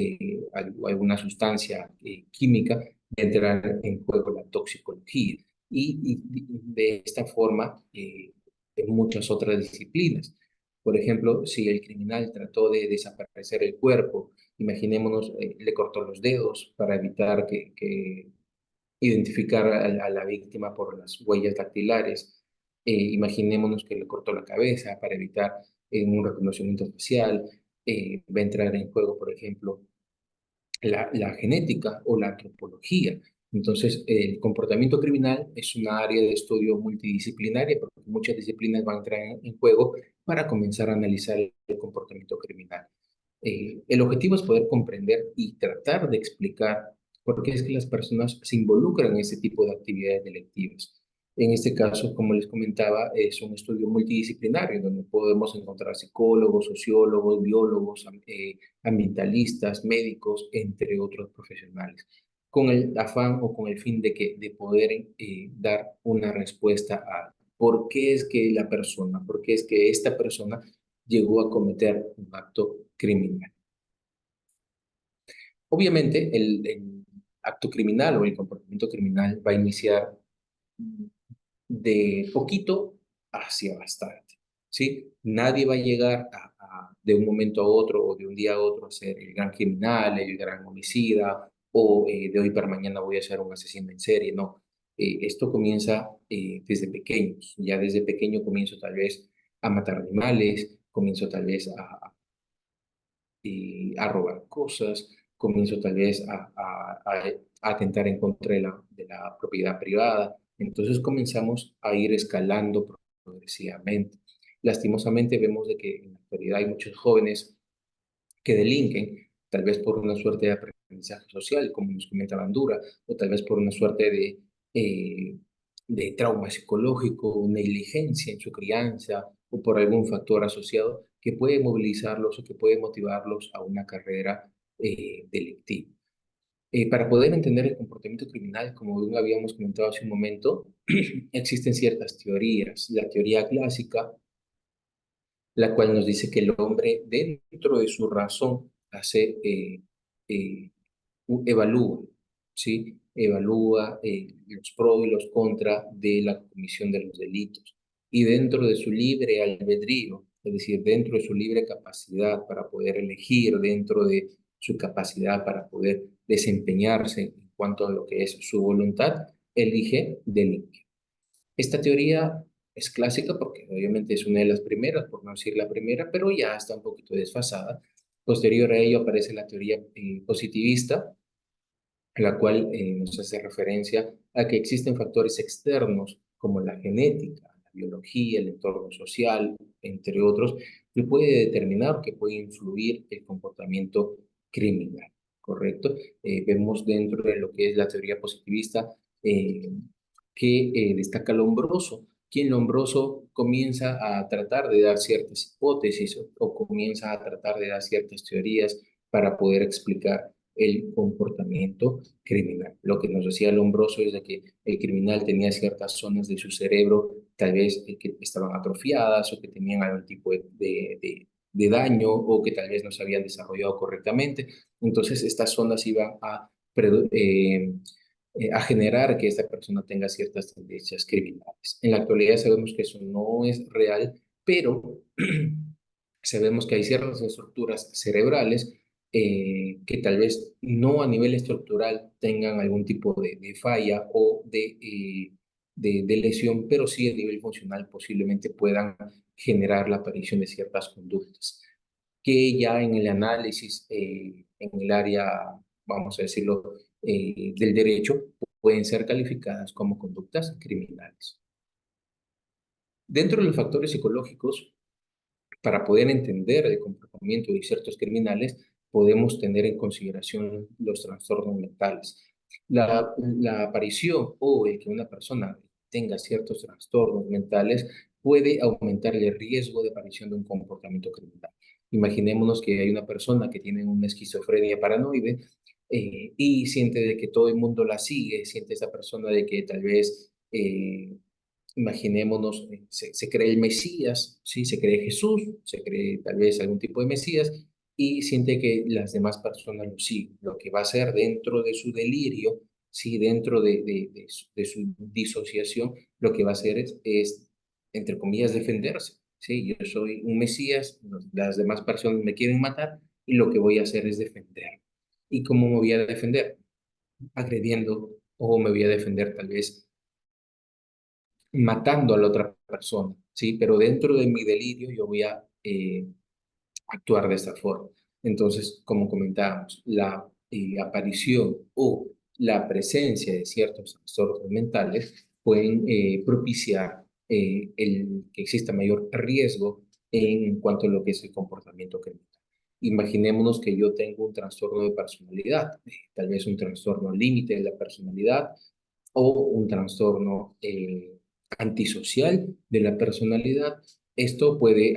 alguna sustancia química, va a entrar en juego la toxicología. Y de esta forma, en muchas otras disciplinas. Por ejemplo, si el criminal trató de desaparecer el cuerpo, imaginémonos, le cortó los dedos para evitar que identificar a la víctima por las huellas dactilares. Imaginémonos que le cortó la cabeza para evitar un reconocimiento facial. Va a entrar en juego, por ejemplo, la genética o la antropología. Entonces, el comportamiento criminal es una área de estudio multidisciplinaria porque muchas disciplinas van a entrar en juego para comenzar a analizar el comportamiento criminal. El objetivo es poder comprender y tratar de explicar por qué es que las personas se involucran en este tipo de actividades delictivas. En este caso, como les comentaba, es un estudio multidisciplinario donde podemos encontrar psicólogos, sociólogos, biólogos, ambientalistas, médicos, entre otros profesionales, con el afán o con el fin de poder dar una respuesta a por qué es que la persona, por qué es que esta persona llegó a cometer un acto criminal. Obviamente, el acto criminal o el comportamiento criminal va a iniciar de poquito hacia bastante, ¿sí? Nadie va a llegar de un momento a otro o de un día a otro a ser el gran criminal, el gran homicida o de hoy para mañana voy a ser un asesino en serie, no. Esto comienza desde pequeños, ya desde pequeño comienzo tal vez a matar animales, comienzo tal vez a robar cosas, comienzo tal vez a atentar en contra de la propiedad privada. Entonces comenzamos a ir escalando progresivamente. Lastimosamente vemos de que en la actualidad hay muchos jóvenes que delinquen, tal vez por una suerte de aprendizaje social, como nos comenta Bandura, o tal vez por una suerte de trauma psicológico, negligencia en su crianza, o por algún factor asociado que puede movilizarlos o que puede motivarlos a una carrera delictiva. Para poder entender el comportamiento criminal, como bien habíamos comentado hace un momento, existen ciertas teorías. La teoría clásica, la cual nos dice que el hombre dentro de su razón hace, eh, evalúa, ¿sí? Evalúa los pros y los contras de la comisión de los delitos. Y dentro de su libre albedrío, es decir, dentro de su libre capacidad para poder elegir, dentro de su capacidad para poder desempeñarse en cuanto a lo que es su voluntad, elige delinquir. Esta teoría es clásica porque obviamente es una de las primeras, por no decir la primera, pero ya está un poquito desfasada. Posterior a ello aparece la teoría positivista, la cual nos hace referencia a que existen factores externos como la genética, la biología, el entorno social, entre otros, que puede determinar, que puede influir el comportamiento criminal, ¿correcto? Vemos dentro de lo que es la teoría positivista eh, que destaca lo hombroso quien Lombroso comienza a tratar de dar ciertas hipótesis o comienza a tratar de dar ciertas teorías para poder explicar el comportamiento criminal. Lo que nos decía Lombroso es de que el criminal tenía ciertas zonas de su cerebro, tal vez que estaban atrofiadas o que tenían algún tipo de daño o que tal vez no se habían desarrollado correctamente. Entonces, estas zonas iban a generar que esta persona tenga ciertas tendencias criminales. En la actualidad sabemos que eso no es real, pero sabemos que hay ciertas estructuras cerebrales que tal vez no a nivel estructural tengan algún tipo de falla o de lesión, pero sí a nivel funcional posiblemente puedan generar la aparición de ciertas conductas que ya en el análisis, en el área, vamos a decirlo, del derecho, pueden ser calificadas como conductas criminales. Dentro de los factores psicológicos, para poder entender el comportamiento de ciertos criminales, podemos tener en consideración los trastornos mentales. La aparición o el que una persona tenga ciertos trastornos mentales puede aumentar el riesgo de aparición de un comportamiento criminal. Imaginémonos que hay una persona que tiene una esquizofrenia paranoide y siente de que todo el mundo la sigue, siente esa persona de que tal vez imaginémonos, se cree el Mesías, ¿sí? Se cree Jesús, se cree tal vez algún tipo de Mesías y siente que las demás personas lo siguen. Lo que va a hacer dentro de su delirio, ¿sí? Dentro de su disociación, lo que va a hacer entre comillas, defenderse. ¿Sí? Yo soy un Mesías, las demás personas me quieren matar y lo que voy a hacer es defender. ¿Y cómo me voy a defender? Agrediendo o me voy a defender tal vez matando a la otra persona, ¿sí? Pero dentro de mi delirio yo voy a actuar de esta forma. Entonces, como comentábamos, la aparición o la presencia de ciertos trastornos mentales pueden propiciar el que exista mayor riesgo en cuanto a lo que es el comportamiento criminal. Imaginémonos que yo tengo un trastorno de personalidad, tal vez un trastorno límite de la personalidad o un trastorno antisocial de la personalidad. Esto puede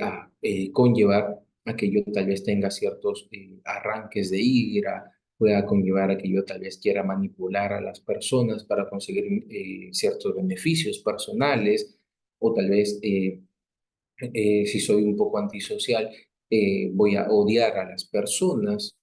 conllevar a que yo tal vez tenga ciertos arranques de ira, pueda conllevar a que yo tal vez quiera manipular a las personas para conseguir ciertos beneficios personales, o tal vez si soy un poco antisocial, voy a odiar a las personas,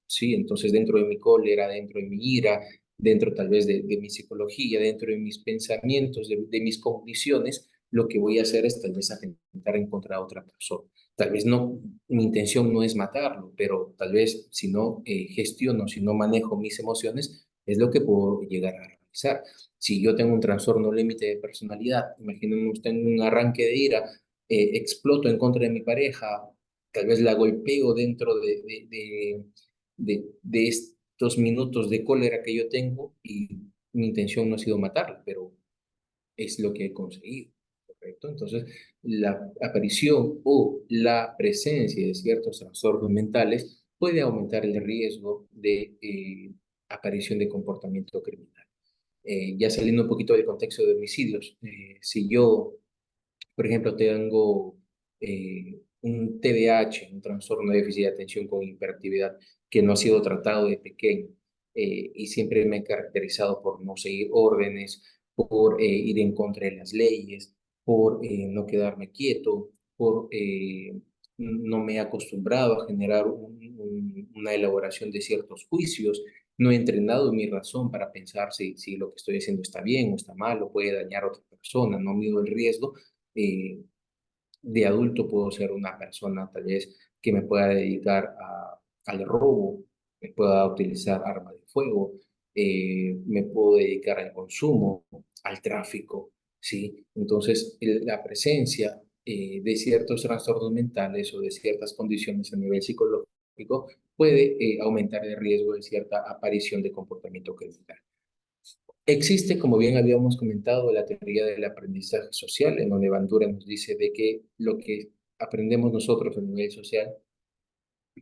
¿sí? Entonces, dentro de mi cólera, dentro de mi ira, dentro tal vez de mi psicología, dentro de mis pensamientos, de mis condiciones, lo que voy a hacer es tal vez atentar en contra de otra persona. Tal vez no, mi intención no es matarlo, pero tal vez si no gestiono, si no manejo mis emociones, es lo que puedo llegar a realizar. Si yo tengo un trastorno límite de personalidad, imaginemos, tengo un arranque de ira, exploto en contra de mi pareja, tal vez la golpeo dentro de estos minutos de cólera que yo tengo y mi intención no ha sido matarla, pero es lo que he conseguido, ¿correcto? Entonces, la aparición o la presencia de ciertos trastornos mentales puede aumentar el riesgo de aparición de comportamiento criminal. Ya saliendo un poquito del contexto de homicidios, si yo por ejemplo, tengo un TDAH, un trastorno de déficit de atención con hiperactividad, que no ha sido tratado de pequeño y siempre me he caracterizado por no seguir órdenes, por ir en contra de las leyes, por no quedarme quieto, por no me he acostumbrado a generar una elaboración de ciertos juicios, no he entrenado mi razón para pensar si lo que estoy haciendo está bien o está mal o puede dañar a otra persona, no mido el riesgo. eh, de adulto puedo ser una persona tal vez que me pueda dedicar al robo, me pueda utilizar arma de fuego, me puedo dedicar al consumo, al tráfico, ¿sí? Entonces, la presencia de ciertos trastornos mentales o de ciertas condiciones a nivel psicológico puede aumentar el riesgo de cierta aparición de comportamiento criminal. Existe, como bien habíamos comentado, la teoría del aprendizaje social, en donde Bandura nos dice de que lo que aprendemos nosotros a nivel social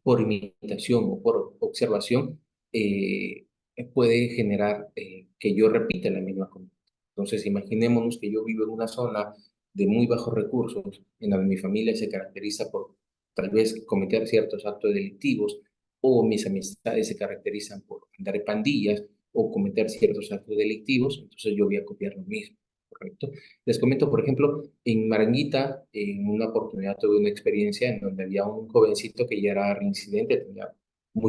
por imitación o por observación eh, puede generar que yo repita la misma conducta. Entonces, imaginémonos que yo vivo en una zona de muy bajos recursos, en donde mi familia se caracteriza por tal vez cometer ciertos actos delictivos, o mis amistades se caracterizan por andar en pandillas o cometer ciertos actos delictivos, entonces yo voy a copiar lo mismo, ¿correcto? Les comento, por ejemplo, en Maranguita, en una oportunidad tuve una experiencia en donde había un jovencito que ya era reincidente, tenía no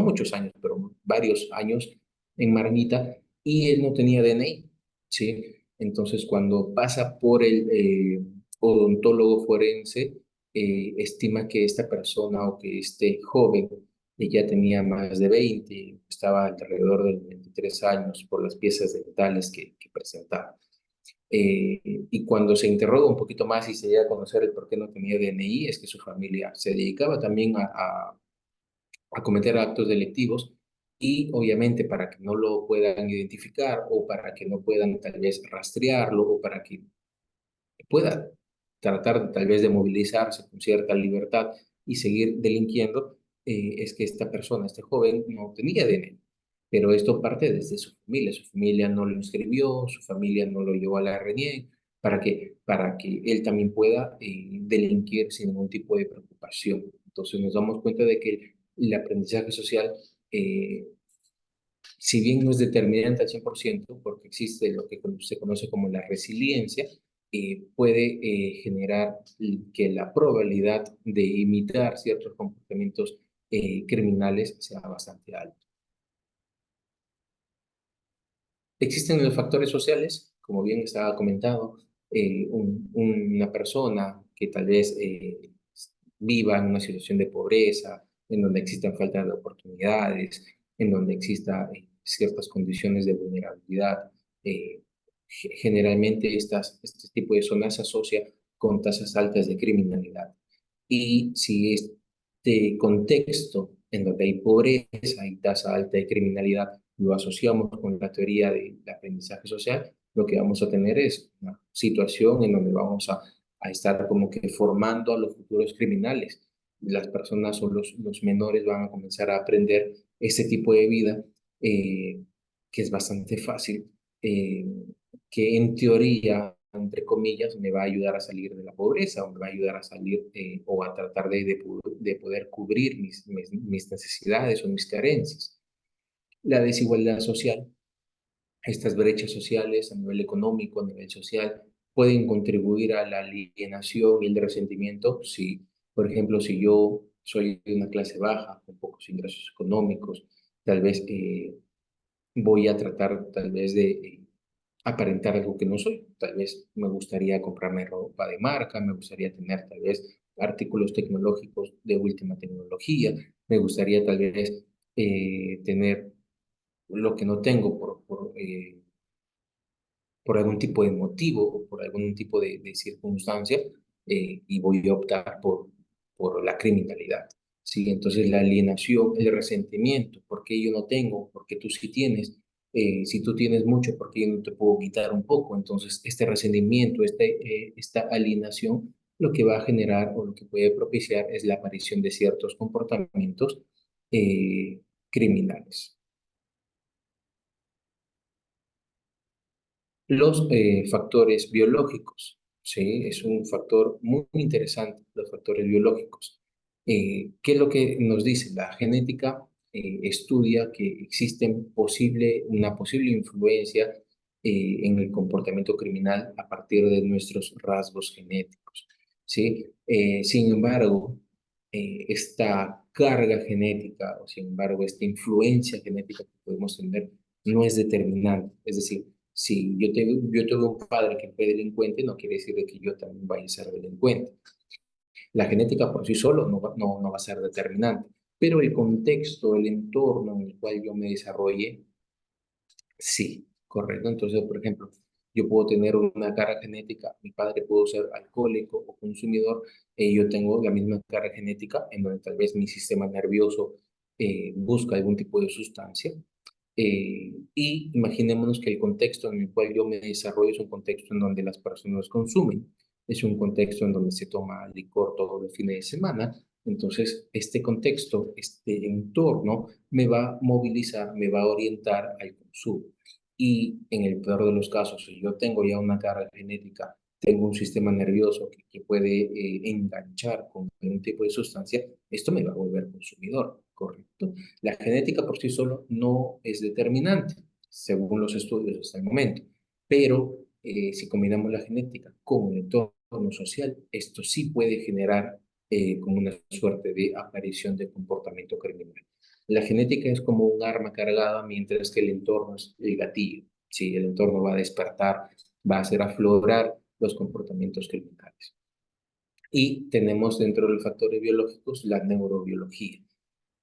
muchos años, pero varios años en Maranguita, y él no tenía DNI, ¿sí? Entonces, cuando pasa por el odontólogo forense, estima que esta persona o que este joven ya tenía más de 20, estaba alrededor de los 23 años por las piezas dentales que presentaba. Y cuando se interroga un poquito más y se llega a conocer el por qué no tenía DNI, es que su familia se dedicaba también a cometer actos delictivos, y obviamente para que no lo puedan identificar o para que no puedan tal vez rastrearlo o para que pueda tratar tal vez de movilizarse con cierta libertad y seguir delinquiendo, es que esta persona, este joven, no tenía DNI. Pero esto parte desde su familia no lo inscribió, su familia no lo llevó a la RNIE, para que él también pueda delinquir sin ningún tipo de preocupación. Entonces nos damos cuenta de que el aprendizaje social, eh, si bien no es determinante al 100%, porque existe lo que se conoce como la resiliencia, puede generar que la probabilidad de imitar ciertos comportamientos criminales sea bastante alta. Existen los factores sociales, como bien estaba comentado, una persona que tal vez viva en una situación de pobreza, en donde existan falta de oportunidades, en donde exista ciertas condiciones de vulnerabilidad. Generalmente este tipo de zonas se asocia con tasas altas de criminalidad. Y si este contexto en donde hay pobreza y tasa alta de criminalidad lo asociamos con la teoría del aprendizaje social, lo que vamos a tener es una situación en donde vamos a estar como que formando a los futuros criminales. Las personas o los menores van a comenzar a aprender este tipo de vida, eh, que es bastante fácil, eh, que en teoría, entre comillas, me va a ayudar a salir de la pobreza o me va a ayudar a salir o a tratar de poder cubrir mis necesidades o mis carencias. La desigualdad social, estas brechas sociales a nivel económico, a nivel social, pueden contribuir a la alienación y el resentimiento. Si, por ejemplo, si yo soy de una clase baja, con pocos ingresos económicos, tal vez voy a tratar tal vez de aparentar algo que no soy. Tal vez me gustaría comprarme ropa de marca, me gustaría tener tal vez artículos tecnológicos de última tecnología, me gustaría tal vez tener lo que no tengo por algún tipo de motivo o por algún tipo de circunstancia, y voy a optar por la criminalidad. ¿Sí? Entonces la alienación, el resentimiento, ¿por qué yo no tengo? ¿Por qué tú sí tienes? Si tú tienes mucho, ¿por qué yo no te puedo quitar un poco? Entonces este resentimiento, esta alienación, lo que va a generar o lo que puede propiciar es la aparición de ciertos comportamientos criminales. Los factores biológicos, ¿sí? Es un factor muy interesante, los factores biológicos. ¿Qué es lo que nos dice? La genética estudia que existe una posible influencia en el comportamiento criminal a partir de nuestros rasgos genéticos, ¿sí? Sin embargo, esta carga genética, o sin embargo, esta influencia genética que podemos tener no es determinante. Es decir, si yo tuve un padre que fue delincuente, no quiere decir de que yo también vaya a ser delincuente. La genética por sí solo no va a ser determinante, pero el contexto, el entorno en el cual yo me desarrolle, sí, correcto. Entonces, por ejemplo, yo puedo tener una carga genética, mi padre pudo ser alcohólico o consumidor, yo tengo la misma carga genética en donde tal vez mi sistema nervioso busca algún tipo de sustancia, y imaginémonos que el contexto en el cual yo me desarrollo es un contexto en donde las personas consumen, es un contexto en donde se toma licor todos los fines de semana. Entonces, este contexto, este entorno, me va a movilizar, me va a orientar al consumo. Y en el peor de los casos, si yo tengo ya una carga genética, tengo un sistema nervioso que puede enganchar con un tipo de sustancia, esto me va a volver consumidor, ¿correcto? La genética por sí solo no es determinante, según los estudios hasta el momento, pero si combinamos la genética con el entorno social, esto sí puede generar como una suerte de aparición de comportamiento criminal. La genética es como un arma cargada, mientras que el entorno es el gatillo. Sí, el entorno va a despertar, va a hacer aflorar los comportamientos criminales. Y tenemos dentro de los factores biológicos la neurobiología.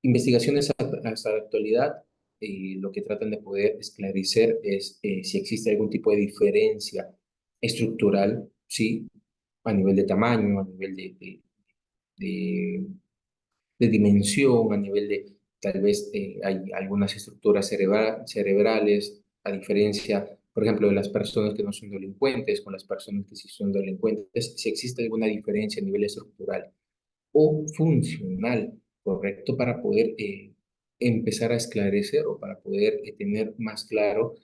Investigaciones hasta la actualidad lo que tratan de poder esclarecer es si existe algún tipo de diferencia estructural, ¿sí? A nivel de tamaño, a nivel de de dimensión, a nivel de tal vez hay algunas estructuras cerebrales, a diferencia, por ejemplo, de las personas que no son delincuentes con las personas que sí son delincuentes, si existe alguna diferencia a nivel estructural o funcional, ¿correcto? Para poder empezar a esclarecer o para poder tener más claro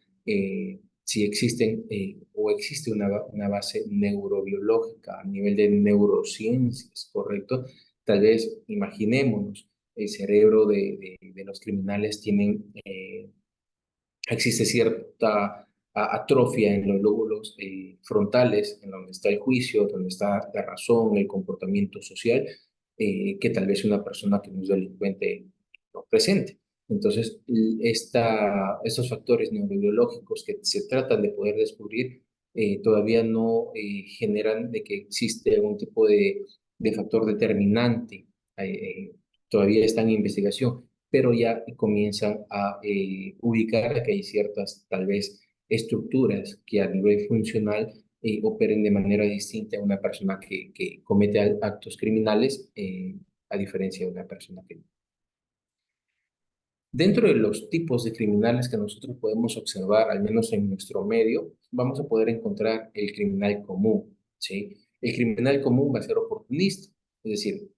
si existen o existe una base neurobiológica a nivel de neurociencias, ¿correcto? Tal vez imaginémonos, el cerebro de los criminales tienen, existe cierta atrofia en los lóbulos frontales, en donde está el juicio, donde está la razón, el comportamiento social, que tal vez una persona que no es delincuente no presente. Entonces, estos factores neurobiológicos que se tratan de poder descubrir todavía no generan de que existe algún tipo de factor determinante. Todavía está en investigación, pero ya comienzan a ubicar que hay ciertas, tal vez, estructuras que a nivel funcional operen de manera distinta a una persona que comete actos criminales, a diferencia de una persona que no. Dentro de los tipos de criminales que nosotros podemos observar, al menos en nuestro medio, vamos a poder encontrar el criminal común, ¿sí? El criminal común va a ser oportunista, es decir,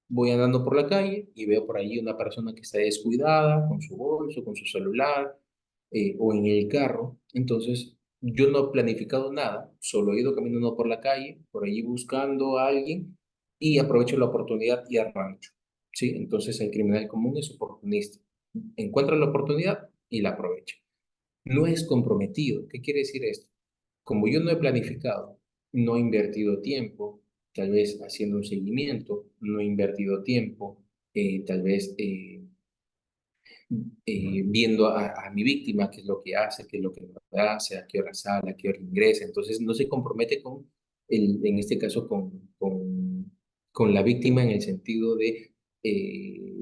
voy andando por la calle y veo por allí una persona que está descuidada con su bolso, con su celular o en el carro. Entonces, yo no he planificado nada, solo he ido caminando por la calle, por allí buscando a alguien y aprovecho la oportunidad y arranco. ¿Sí? Entonces, el criminal común es oportunista. Encuentra la oportunidad y la aprovecha. No es comprometido. ¿Qué quiere decir esto? Como yo no he planificado, no he invertido tiempo, tal vez haciendo un seguimiento, no he invertido tiempo, tal vez viendo a mi víctima, qué es lo que hace, qué es lo que no hace, a qué hora sale, a qué hora ingresa. Entonces no se compromete con, en este caso, con la víctima en el sentido de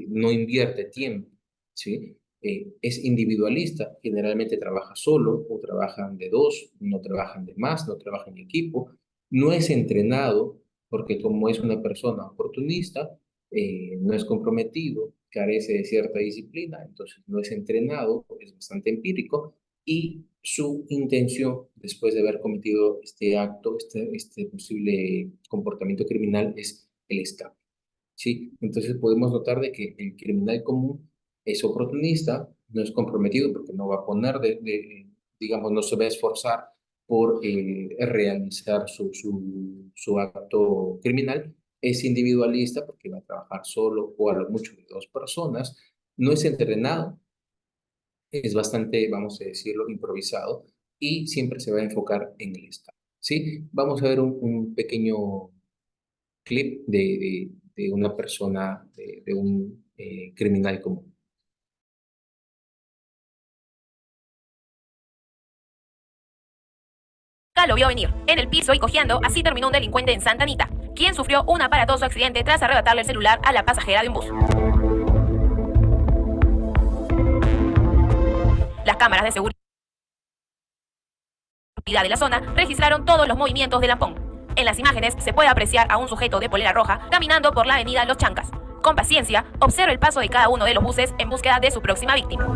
no invierte tiempo, ¿sí? Es individualista, generalmente trabaja solo o trabajan de dos, no trabajan de más, no trabajan en equipo, no es entrenado porque como es una persona oportunista, no es comprometido, carece de cierta disciplina, entonces no es entrenado, es bastante empírico y su intención después de haber cometido este acto, este posible comportamiento criminal es el escape. ¿Sí? Entonces podemos notar de que el criminal común es oportunista, no es comprometido porque no va a poner digamos, no se va a esforzar por realizar su acto criminal, es individualista porque va a trabajar solo o a lo mucho de dos personas, no es entrenado, es bastante, vamos a decirlo, improvisado y siempre se va a enfocar en el escape. ¿Sí? Vamos a ver un pequeño clip de una persona, de un criminal común. Lo vio venir. En el piso y cojeando, así terminó un delincuente en Santa Anita, quien sufrió un aparatoso accidente tras arrebatarle el celular a la pasajera de un bus. Las cámaras de seguridad de la zona registraron todos los movimientos del lampón. En las imágenes se puede apreciar a un sujeto de polera roja caminando por la avenida Los Chancas. Con paciencia, observa el paso de cada uno de los buses en búsqueda de su próxima víctima.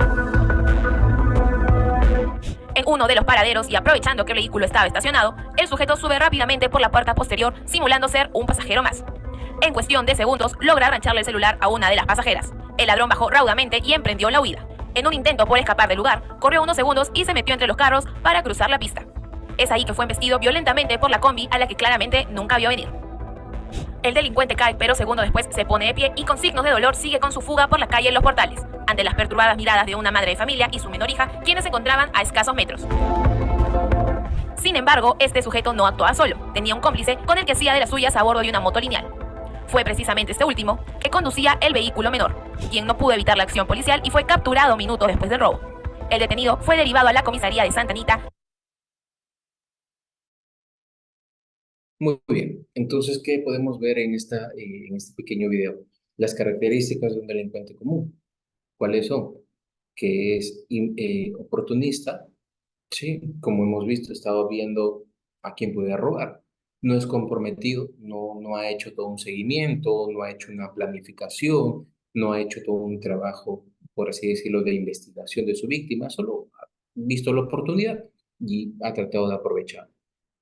En uno de los paraderos y aprovechando que el vehículo estaba estacionado, el sujeto sube rápidamente por la puerta posterior simulando ser un pasajero más. En cuestión de segundos, logra arrancharle el celular a una de las pasajeras. El ladrón bajó raudamente y emprendió la huida. En un intento por escapar del lugar, corrió unos segundos y se metió entre los carros para cruzar la pista. Es ahí que fue embestido violentamente por la combi a la que claramente nunca vio venir. El delincuente cae, pero segundos después se pone de pie y con signos de dolor sigue con su fuga por la calle Los Portales, ante las perturbadas miradas de una madre de familia y su menor hija, quienes se encontraban a escasos metros. Sin embargo, este sujeto no actuaba solo, tenía un cómplice con el que hacía de las suyas a bordo de una moto lineal. Fue precisamente este último que conducía el vehículo menor, quien no pudo evitar la acción policial y fue capturado minutos después del robo. El detenido fue derivado a la comisaría de Santa Anita. Muy bien. Entonces, ¿qué podemos ver en este pequeño video? Las características de un delincuente común. ¿Cuáles son? Que es oportunista, sí, como hemos visto, estaba viendo a quién puede robar. No es comprometido, no ha hecho todo un seguimiento, no ha hecho una planificación, no ha hecho todo un trabajo, por así decirlo, de investigación de su víctima, solo ha visto la oportunidad y ha tratado de aprovechar.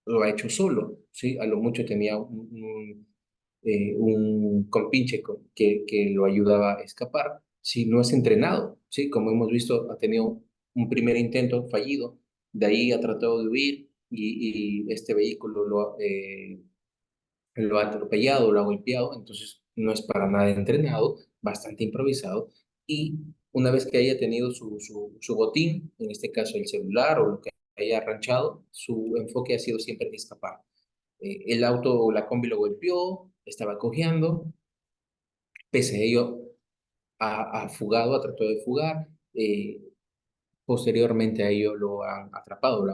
Lo ha hecho solo, ¿sí? A lo mucho tenía un compinche que lo ayudaba a escapar. Si no es entrenado, ¿sí? Como hemos visto, ha tenido un primer intento fallido, de ahí ha tratado de huir y este vehículo lo ha atropellado, lo ha golpeado, entonces no es para nada entrenado, bastante improvisado, y una vez que haya tenido su botín, en este caso el celular o lo que haya arranchado, su enfoque ha sido siempre escapar. El auto o la combi lo golpeó, estaba cojeando, pese a ello ha fugado, ha tratado de fugar, posteriormente a ello lo han atrapado,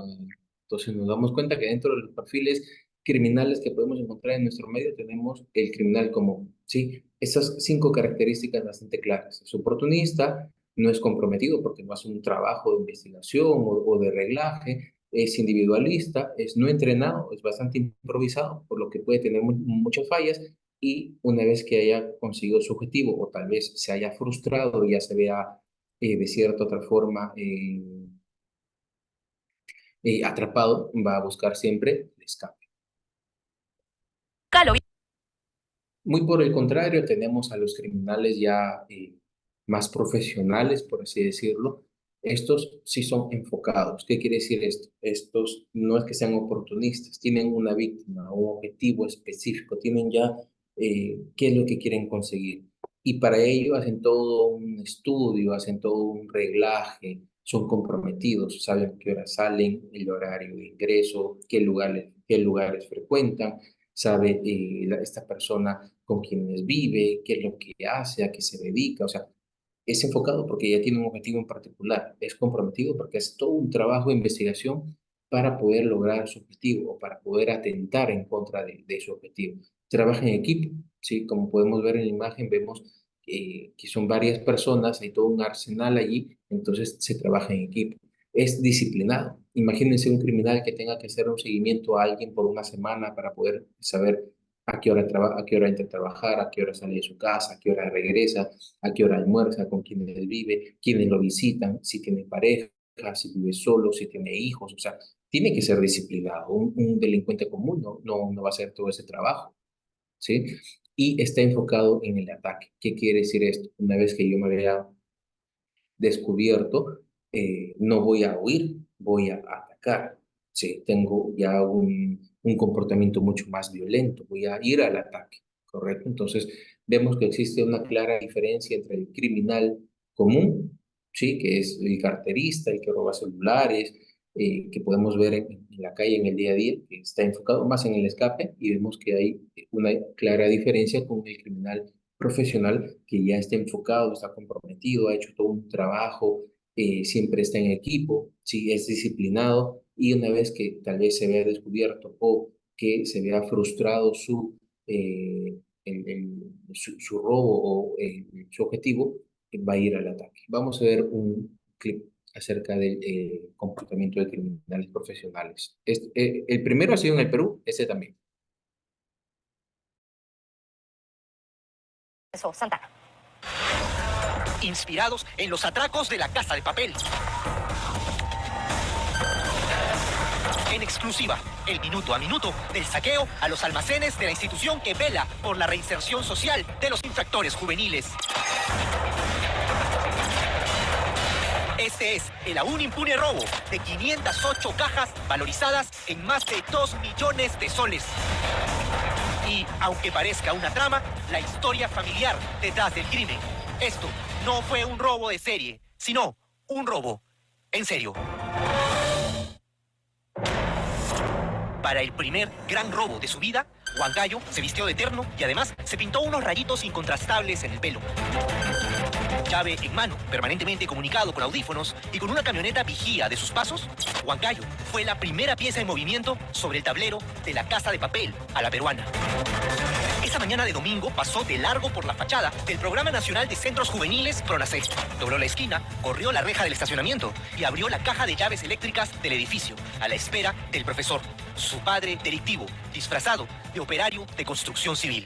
entonces nos damos cuenta que dentro de los perfiles criminales que podemos encontrar en nuestro medio tenemos el criminal común, ¿sí? Esas 5 características bastante claras. Es oportunista, no es comprometido porque no hace un trabajo de investigación o de reglaje, es individualista, es no entrenado, es bastante improvisado, por lo que puede tener muchas fallas y una vez que haya conseguido su objetivo o tal vez se haya frustrado y ya se vea de cierta otra forma atrapado, va a buscar siempre el escape. Calo. Muy por el contrario, tenemos a los criminales ya más profesionales, por así decirlo. Estos sí son enfocados. ¿Qué quiere decir esto? Estos no es que sean oportunistas, tienen una víctima, un objetivo específico, tienen ya qué es lo que quieren conseguir. Y para ello hacen todo un estudio, hacen todo un reglaje, son comprometidos, saben a qué hora salen, el horario de ingreso, qué lugares frecuentan, sabe esta persona con quienes vive, qué es lo que hace, a qué se dedica, o sea, es enfocado porque ya tiene un objetivo en particular, es comprometido porque hace todo un trabajo de investigación para poder lograr su objetivo o para poder atentar en contra de su objetivo. Trabaja en equipo, ¿sí? Como podemos ver en la imagen, vemos que son varias personas, hay todo un arsenal allí, entonces se trabaja en equipo. Es disciplinado. Imagínense un criminal que tenga que hacer un seguimiento a alguien por una semana para poder saber a qué hora entra a trabajar, a qué hora sale de su casa, a qué hora regresa, a qué hora almuerza, con quiénes vive, quiénes lo visitan, si tiene pareja, si vive solo, si tiene hijos, o sea, tiene que ser disciplinado. Un delincuente común no va a hacer todo ese trabajo, ¿sí? Y está enfocado en el ataque. ¿Qué quiere decir esto? Una vez que yo me vea descubierto, no voy a huir, voy a atacar. Sí, tengo ya un comportamiento mucho más violento, voy a ir al ataque, ¿correcto? Entonces, vemos que existe una clara diferencia entre el criminal común, ¿sí? Que es el carterista, el que roba celulares, que podemos ver en la calle en el día a día, que está enfocado más en el escape, y vemos que hay una clara diferencia con el criminal profesional que ya está enfocado, está comprometido, ha hecho todo un trabajo, siempre está en equipo, sí, es disciplinado y una vez que tal vez se vea descubierto o que se vea frustrado su robo o su objetivo, va a ir al ataque. Vamos a ver un clip acerca del comportamiento de criminales profesionales. El primero ha sido en el Perú, ese también. Santana. Inspirados en los atracos de la Casa de Papel. En exclusiva, el minuto a minuto del saqueo a los almacenes de la institución que vela por la reinserción social de los infractores juveniles. Este es el aún impune robo de 508 cajas valorizadas en más de 2 millones de soles. Y, aunque parezca una trama, la historia familiar detrás del crimen. Esto no fue un robo de serie, sino un robo en serio. Para el primer gran robo de su vida, Huancayo se vistió de terno y además se pintó unos rayitos incontrastables en el pelo. Llave en mano, permanentemente comunicado con audífonos y con una camioneta vigía de sus pasos, Huancayo fue la primera pieza en movimiento sobre el tablero de la Casa de Papel a la peruana. Esa mañana de domingo pasó de largo por la fachada del Programa Nacional de Centros Juveniles PRONACEJ. Dobló la esquina, corrió la reja del estacionamiento y abrió la caja de llaves eléctricas del edificio a la espera del profesor, su padre delictivo, disfrazado de operario de construcción civil.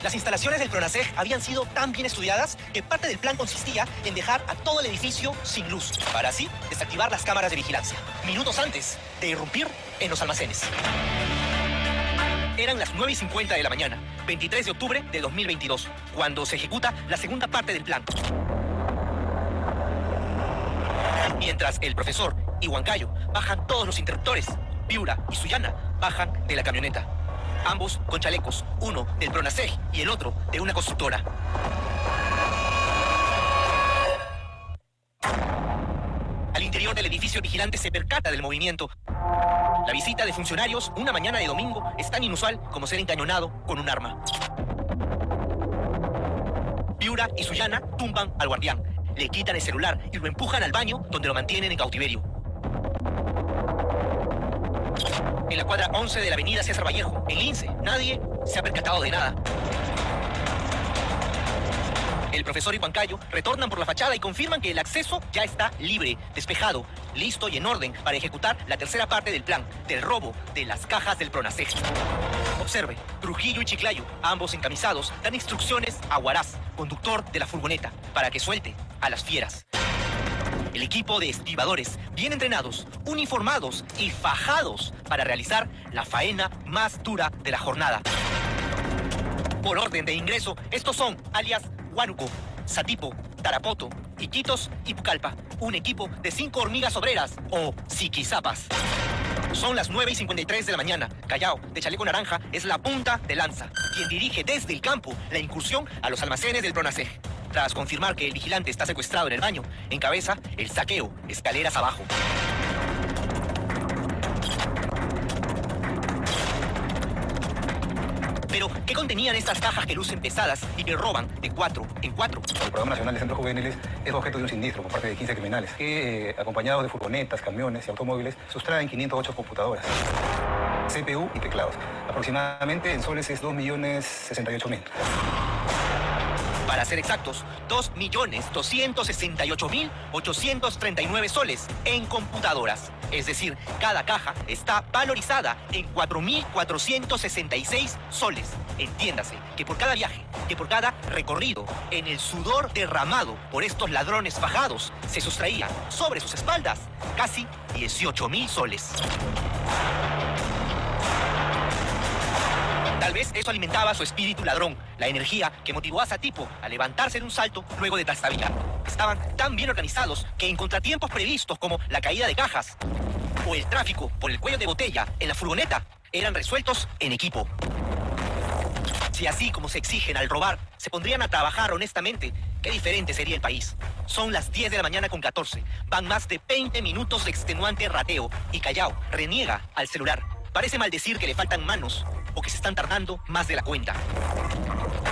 Las instalaciones del PRONACEJ habían sido tan bien estudiadas que parte del plan consistía en dejar a todo el edificio sin luz, para así desactivar las cámaras de vigilancia, minutos antes de irrumpir en los almacenes. Eran las 9:50 de la mañana, 23 de octubre de 2022, cuando se ejecuta la segunda parte del plan. Mientras el profesor y Huancayo bajan todos los interruptores, Piura y Sullana bajan de la camioneta. Ambos con chalecos, uno del PRONACEJ y el otro de una constructora. Al interior del edificio, el vigilante se percata del movimiento. La visita de funcionarios una mañana de domingo es tan inusual como ser encañonado con un arma. Piura y Sullana tumban al guardián, le quitan el celular y lo empujan al baño donde lo mantienen en cautiverio. En la cuadra 11 de la avenida César Vallejo, en Lince, nadie se ha percatado de nada. El profesor y Huancayo retornan por la fachada y confirman que el acceso ya está libre, despejado, listo y en orden para ejecutar la tercera parte del plan, del robo de las cajas del PRONACEJ. Observe, Trujillo y Chiclayo, ambos encamisados, dan instrucciones a Huaraz, conductor de la furgoneta, para que suelte a las fieras. El equipo de estibadores, bien entrenados, uniformados y fajados para realizar la faena más dura de la jornada. Por orden de ingreso, estos son alias Huánuco, Satipo, Tarapoto, Iquitos y Pucallpa, un equipo de 5 hormigas obreras o siquizapas. Son las 9:53 de la mañana. Callao, de chaleco naranja, es la punta de lanza, quien dirige desde el campo la incursión a los almacenes del PRONACEJ. Tras confirmar que el vigilante está secuestrado en el baño, encabeza el saqueo, escaleras abajo. Pero, ¿qué contenían estas cajas que lucen pesadas y que roban de 4 en 4? El Programa Nacional de Centros Juveniles es objeto de un siniestro por parte de 15 criminales que, acompañados de furgonetas, camiones y automóviles, sustraen 508 computadoras, CPU y teclados. Aproximadamente en soles es 2.068.000. Para ser exactos, 2.268.839 soles en computadoras. Es decir, cada caja está valorizada en 4.466 soles. Entiéndase que por cada viaje, que por cada recorrido, en el sudor derramado por estos ladrones fajados, se sustraían sobre sus espaldas casi 18.000 soles. Tal vez eso alimentaba su espíritu ladrón, la energía que motivó a Satipo a levantarse de un salto luego de trastabillar. Estaban tan bien organizados que en contratiempos previstos como la caída de cajas o el tráfico por el cuello de botella en la furgoneta eran resueltos en equipo. Si así como se exigen al robar, se pondrían a trabajar honestamente, qué diferente sería el país. Son las 10 de la mañana con 14. Van más de 20 minutos de extenuante rateo y Callao reniega al celular. Parece maldecir que le faltan manos o que se están tardando más de la cuenta.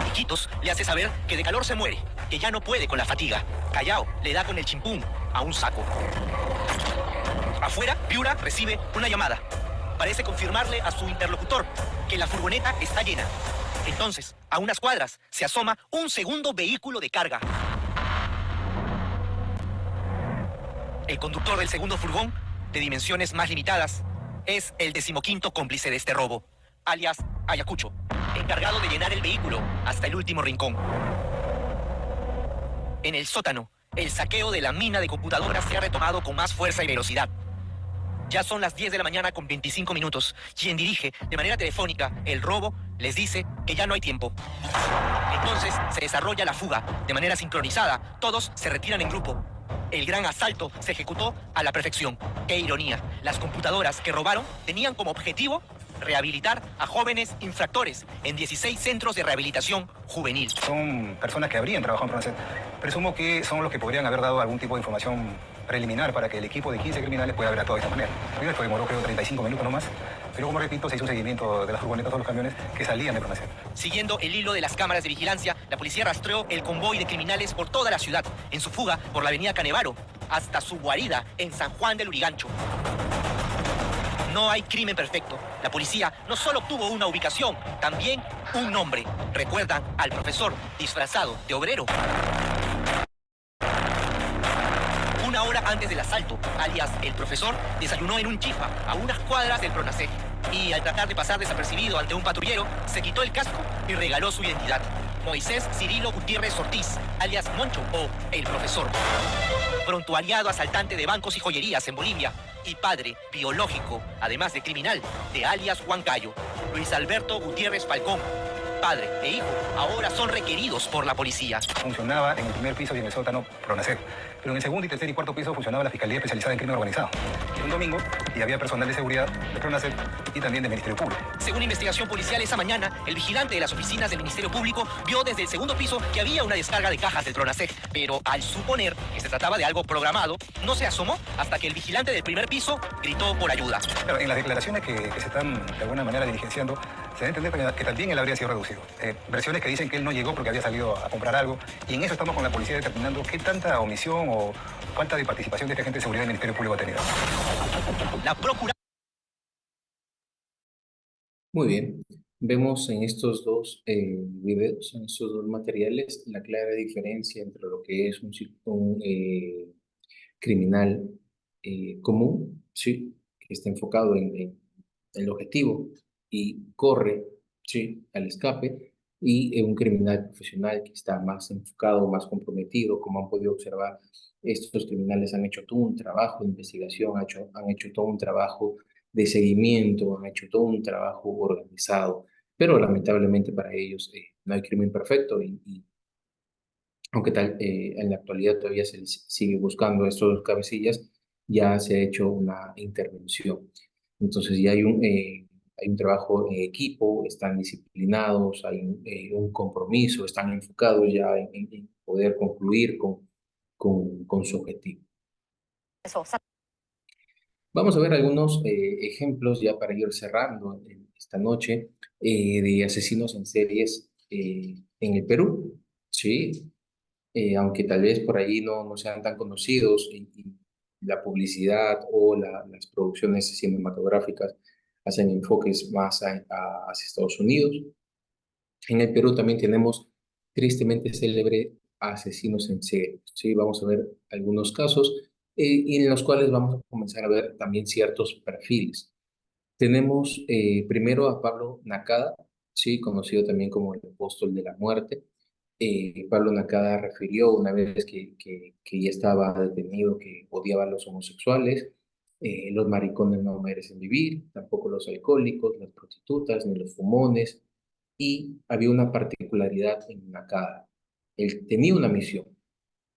Iquitos le hace saber que de calor se muere, que ya no puede con la fatiga. Callao le da con el chimpún a un saco. Afuera, Piura recibe una llamada. Parece confirmarle a su interlocutor que la furgoneta está llena. Entonces, a unas cuadras, se asoma un segundo vehículo de carga. El conductor del segundo furgón, de dimensiones más limitadas, es el 15º cómplice de este robo, alias Ayacucho, encargado de llenar el vehículo hasta el último rincón. En el sótano, el saqueo de la mina de computadoras se ha retomado con más fuerza y velocidad. Ya son las 10 de la mañana con 25 minutos. Quien dirige de manera telefónica el robo Les dice que ya no hay tiempo. Entonces se desarrolla la fuga de manera sincronizada. Todos se retiran en grupo. El gran asalto se ejecutó a la perfección. ¡Qué ironía! Las computadoras que robaron tenían como objetivo rehabilitar a jóvenes infractores en 16 centros de rehabilitación juvenil. Son personas que habrían trabajado en Pronacet. Presumo que son los que podrían haber dado algún tipo de información preliminar para que el equipo de 15 criminales pueda haber actuado de esta manera. Primero fue demoró creo 35 minutos nomás, pero como repito, se hizo un seguimiento de las furgonetas, todos los camiones que salían de Pronacet. Siguiendo el hilo de las cámaras de vigilancia, la policía rastreó el convoy de criminales por toda la ciudad, en su fuga por la avenida Canevaro, hasta su guarida en San Juan del Urigancho. No hay crimen perfecto. La policía no solo obtuvo una ubicación, también un nombre. ¿Recuerdan al profesor disfrazado de obrero? Una hora antes del asalto, alias el profesor, desayunó en un chifa a unas cuadras del Pronacet. Y al tratar de pasar desapercibido ante un patrullero, se quitó el casco y regaló su identidad. Moisés Cirilo Gutiérrez Ortiz, alias Moncho o el profesor. Prontuariado asaltante de bancos y joyerías en Bolivia y padre biológico, además de criminal, de alias Huancayo. Luis Alberto Gutiérrez Falcón, padre e hijo, ahora son requeridos por la policía. Funcionaba en el primer piso y en el sótano Pronacet, pero en el segundo y tercer y cuarto piso funcionaba la Fiscalía Especializada en Crimen Organizado. Era un domingo y había personal de seguridad de Pronacet y también del Ministerio Público. Según investigación policial esa mañana, el vigilante de las oficinas del Ministerio Público vio desde el segundo piso que había una descarga de cajas del Pronacet, pero al suponer que se trataba de algo programado, no se asomó hasta que el vigilante del primer piso gritó por ayuda. Claro, en las declaraciones que se están de alguna manera diligenciando, se da a entender que también él habría sido reducido. Versiones que dicen que él no llegó porque había salido a comprar algo, y en eso estamos con la policía determinando qué tanta omisión o falta de participación de este agente de seguridad del Ministerio Público ha tenido. La procuraduría. Muy bien. Vemos en estos dos videos, en estos dos materiales, la clara diferencia entre lo que es un criminal común, ¿sí? Que está enfocado en el objetivo y corre, ¿sí? Al escape, y un criminal profesional que está más enfocado, más comprometido. Como han podido observar, estos criminales han hecho todo un trabajo de investigación, han hecho todo un trabajo de seguimiento, han hecho todo un trabajo organizado, pero lamentablemente para ellos no hay crimen perfecto y aunque en la actualidad todavía se les sigue buscando a estos dos cabecillas, ya se ha hecho una intervención. Entonces ya hay un trabajo en equipo, están disciplinados, hay un compromiso, están enfocados ya en poder concluir con su objetivo. Vamos a ver algunos ejemplos ya para ir cerrando esta noche de asesinos en series en el Perú, ¿sí? Aunque tal vez por ahí no sean tan conocidos y la publicidad o las producciones cinematográficas hacen enfoques más hacia Estados Unidos. En el Perú también tenemos tristemente célebre asesinos en serie, ¿sí? Vamos a ver algunos casos y en los cuales vamos a comenzar a ver también ciertos perfiles. Tenemos primero a Pablo Nakada, ¿sí? Conocido también como el apóstol de la muerte. Pablo Nakada refirió una vez que ya estaba detenido que odiaba a los homosexuales, los maricones no merecen vivir, tampoco los alcohólicos, las prostitutas, ni los fumones, y había una particularidad en Nakada. Él tenía una misión,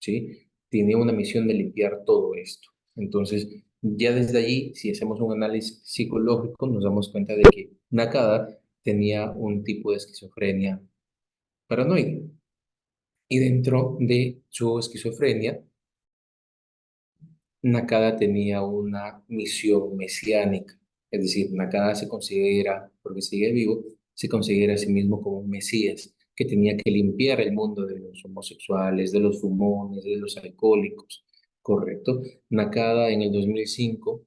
¿sí? Tenía una misión de limpiar todo esto. Entonces, ya desde allí, si hacemos un análisis psicológico, nos damos cuenta de que Nakada tenía un tipo de esquizofrenia paranoide. Y dentro de su esquizofrenia, Nakada tenía una misión mesiánica. Es decir, Nakada se considera, porque sigue vivo, se considera a sí mismo como un mesías que tenía que limpiar el mundo de los homosexuales, de los fumones, de los alcohólicos. ¿Correcto? Nakada en el 2005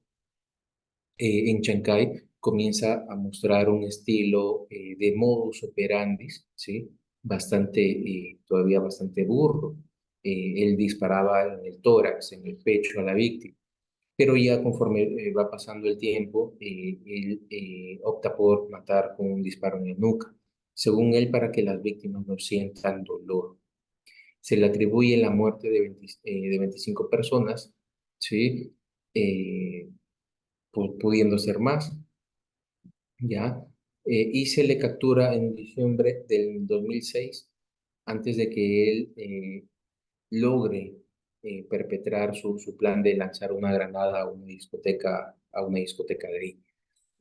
en Chancay comienza a mostrar un estilo de modus operandi, ¿sí? Bastante, todavía bastante burdo. Él disparaba en el tórax, en el pecho a la víctima, pero ya conforme va pasando el tiempo, él opta por matar con un disparo en la nuca, según él, para que las víctimas no sientan dolor. Se le atribuye la muerte de 25 personas, ¿sí? Pudiendo ser más, ¿ya? y se le captura en diciembre del 2006, antes de que él logre perpetrar su plan de lanzar una granada a una discoteca de ahí.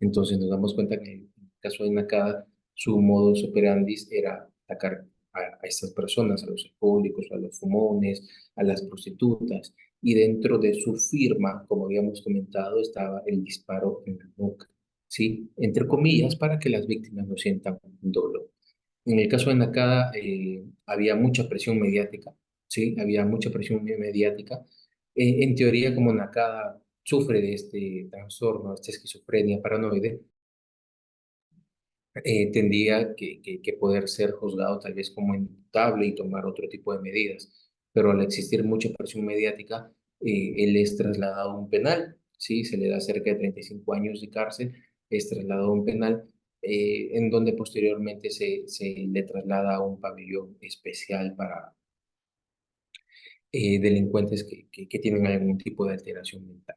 Entonces nos damos cuenta que en el caso de Nakada, su modus operandi era atacar a estas personas, a los alcohólicos, a los fumones, a las prostitutas, y dentro de su firma, como habíamos comentado, estaba el disparo en la nuca, ¿sí? Entre comillas, para que las víctimas no sientan dolor. En el caso de Nakada, había mucha presión mediática, ¿sí? Había mucha presión mediática. En teoría, como Nakada sufre de este trastorno, esta esquizofrenia paranoide, tendría que poder ser juzgado tal vez como imputable y tomar otro tipo de medidas. Pero al existir mucha presión mediática, él es trasladado a un penal, ¿sí? Se le da cerca de 35 años de cárcel, es trasladado a un penal, en donde posteriormente se le traslada a un pabellón especial para delincuentes que tienen algún tipo de alteración mental.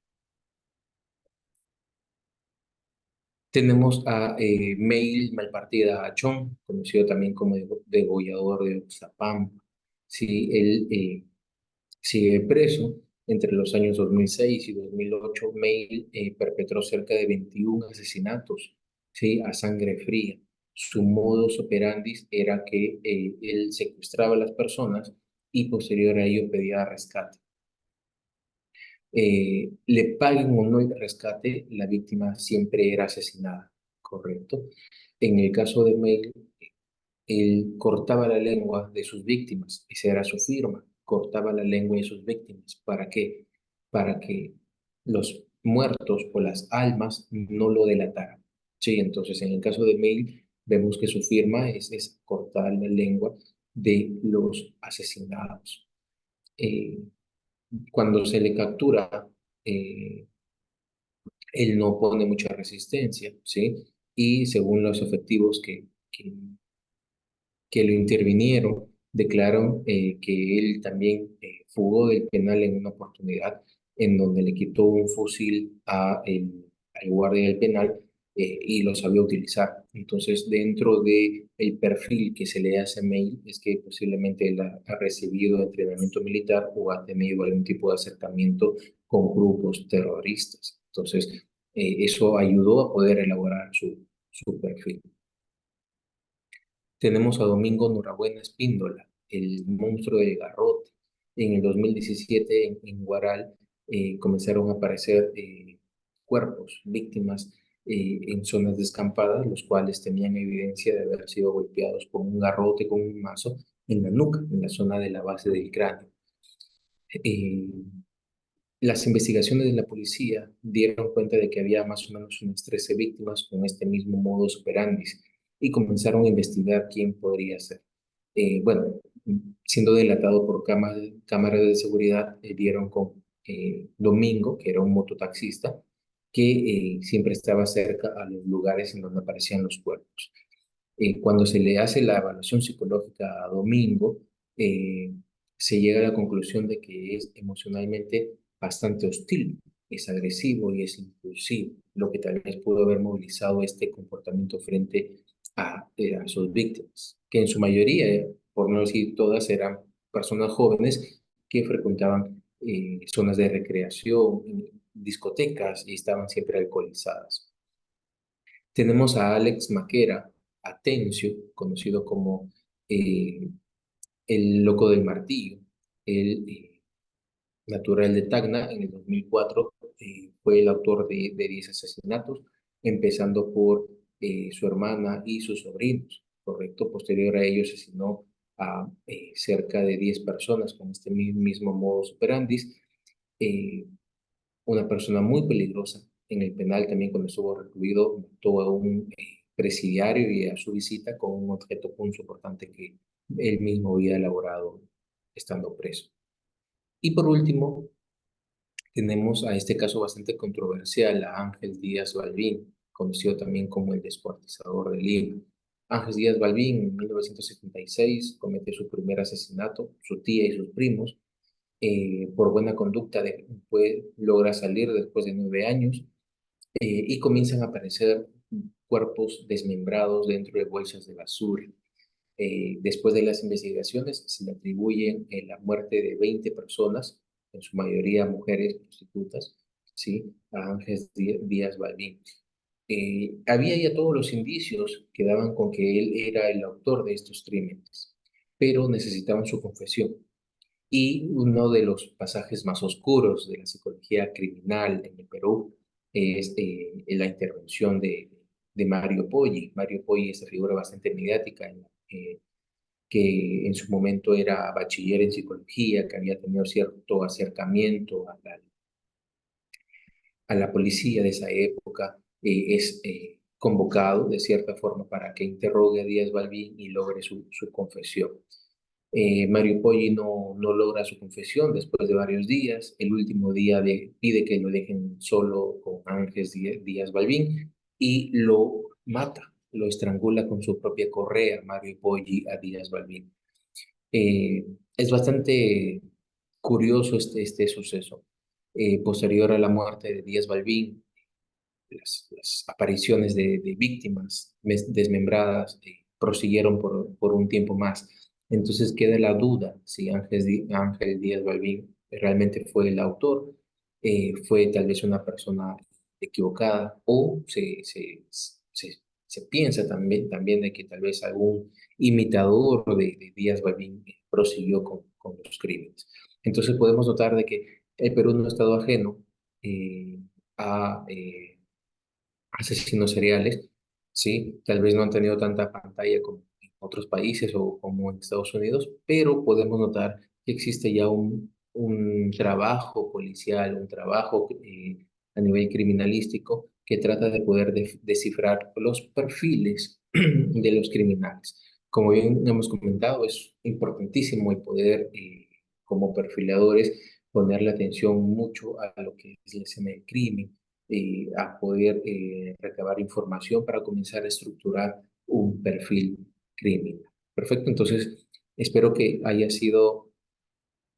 Tenemos a Mail Malpartida Achón, conocido también como degollador de Oxapampa. Sí, él sigue preso. Entre los años 2006 y 2008, Mail perpetró cerca de 21 asesinatos, ¿sí? A sangre fría. Su modus operandi era que él secuestraba a las personas y posterior a ello pedía rescate. Le paguen o no el rescate, la víctima siempre era asesinada, ¿correcto? En el caso de Mel, él cortaba la lengua de sus víctimas, esa era su firma, cortaba la lengua de sus víctimas. ¿Para qué? Para que los muertos o las almas no lo delataran. Sí, entonces en el caso de Mel, vemos que su firma es cortar la lengua de los asesinados. Eh, Cuando se le captura, eh, él no pone mucha resistencia, ¿sí? Y según los efectivos que lo intervinieron, declararon que él también fugó del penal en una oportunidad en donde le quitó un fusil al guardia del penal y lo sabía utilizar. Entonces, dentro de el perfil que se le hace a May, es que posiblemente él ha recibido entrenamiento militar o ha tenido algún tipo de acercamiento con grupos terroristas. Entonces, eso ayudó a poder elaborar su perfil. Tenemos a Domingo Norabuena Espíndola, el monstruo del garrote. En el 2017, en Guaral, comenzaron a aparecer cuerpos, víctimas en zonas descampadas, los cuales tenían evidencia de haber sido golpeados con un garrote, con un mazo, en la nuca, en la zona de la base del cráneo. Eh, las investigaciones de la policía dieron cuenta de que había más o menos unas 13 víctimas con este mismo modus operandi y comenzaron a investigar quién podría ser. Bueno, siendo delatado por cámaras de seguridad, dieron con Domingo, que era un mototaxista, que siempre estaba cerca a los lugares en donde aparecían los cuerpos. Cuando se le hace la evaluación psicológica a Domingo, eh, se llega a la conclusión de que es emocionalmente bastante hostil, es agresivo y es impulsivo, lo que tal vez pudo haber movilizado este comportamiento frente a sus víctimas, que en su mayoría, por no decir todas, eran personas jóvenes que frecuentaban zonas de recreación, discotecas y estaban siempre alcoholizadas. Tenemos a Alex Maquera, Atencio, conocido como eh, el Loco del Martillo, el natural de Tacna. En el 2004 fue el autor de 10 asesinatos, empezando por su hermana y sus sobrinos, ¿correcto? Posterior a ello asesinó a cerca de 10 personas con este mismo modus operandi. Eh, una persona muy peligrosa. En el penal también cuando estuvo recluido mató a un presidiario y a su visita con un objeto punzocortante que él mismo había elaborado estando preso. Y por último, tenemos a este caso bastante controversial, a Ángel Díaz Balbín, conocido también como el descuartizador de Lima. Ángel Díaz Balbín, en 1976, comete su primer asesinato, su tía y sus primos, por buena conducta, logra salir después de 9 años y comienzan a aparecer cuerpos desmembrados dentro de bolsas de basura. Después de las investigaciones, se le atribuyen la muerte de 20 personas, en su mayoría mujeres prostitutas, ¿sí? A Ángel Díaz Balbín. Había ya todos los indicios que daban con que él era el autor de estos crímenes, pero necesitaban su confesión. Y uno de los pasajes más oscuros de la psicología criminal en el Perú es la intervención de Mario Poggi. Mario Poggi es una figura bastante mediática, que en su momento era bachiller en psicología, que había tenido cierto acercamiento a la policía de esa época, es convocado de cierta forma para que interrogue a Díaz Balbín y logre su confesión. Mario Poggi no logra su confesión después de varios días. El último día pide que lo dejen solo con Ángel Díaz Balbín y lo mata, lo estrangula con su propia correa, Mario Poggi, a Díaz Balbín. Es bastante curioso este suceso. Posterior a la muerte de Díaz Balbín, las apariciones de víctimas desmembradas prosiguieron por un tiempo más. Entonces queda la duda si Ángel Díaz Balbín realmente fue el autor, fue tal vez una persona equivocada, o se piensa también de que tal vez algún imitador de Díaz Balbín prosiguió con los crímenes. Entonces podemos notar de que el Perú no ha estado ajeno a asesinos seriales, ¿sí? Tal vez no han tenido tanta pantalla como en otros países o como en Estados Unidos, pero podemos notar que existe ya un trabajo policial, un trabajo a nivel criminalístico que trata de poder descifrar los perfiles de los criminales. Como bien hemos comentado, es importantísimo el poder, como perfiladores, ponerle atención mucho a lo que es la escena del crimen, a poder recabar información para comenzar a estructurar un perfil criminal. Perfecto, entonces espero que haya sido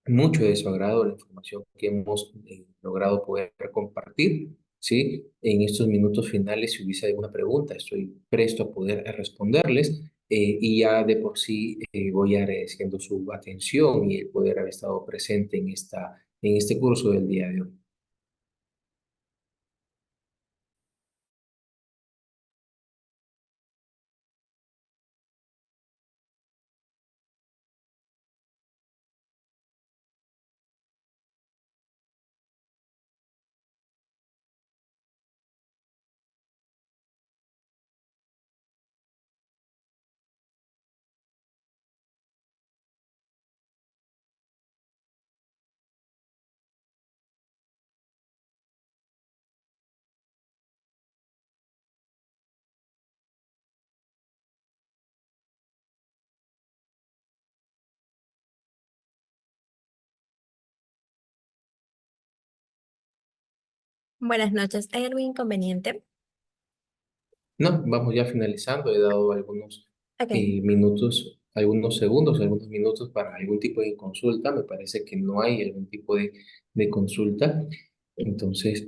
mucho de su agrado la información que hemos logrado poder compartir. ¿Sí? En estos minutos finales, si hubiese alguna pregunta, estoy presto a poder responderles, y ya de por sí voy agradeciendo su atención y el poder haber estado presente en este curso del día de hoy. Buenas noches. ¿Hay algún inconveniente? No, vamos ya finalizando. He dado algunos Ok. minutos, algunos segundos, algunos minutos para algún tipo de consulta. Me parece que no hay algún tipo de consulta. Entonces,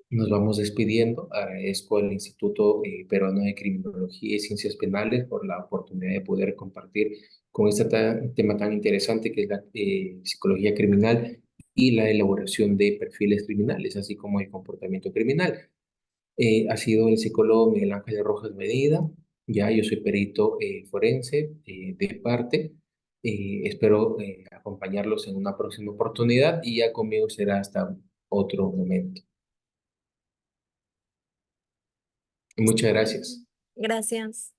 nos vamos despidiendo. Agradezco al Instituto Peruano de Criminología y Ciencias Penales por la oportunidad de poder compartir con este tema tan interesante que es la psicología criminal y la elaboración de perfiles criminales, así como el comportamiento criminal. Ha sido el psicólogo Miguel Ángel Rojas Medina. Ya yo soy perito forense de parte. Espero acompañarlos en una próxima oportunidad y ya conmigo será hasta otro momento. Muchas gracias. Gracias.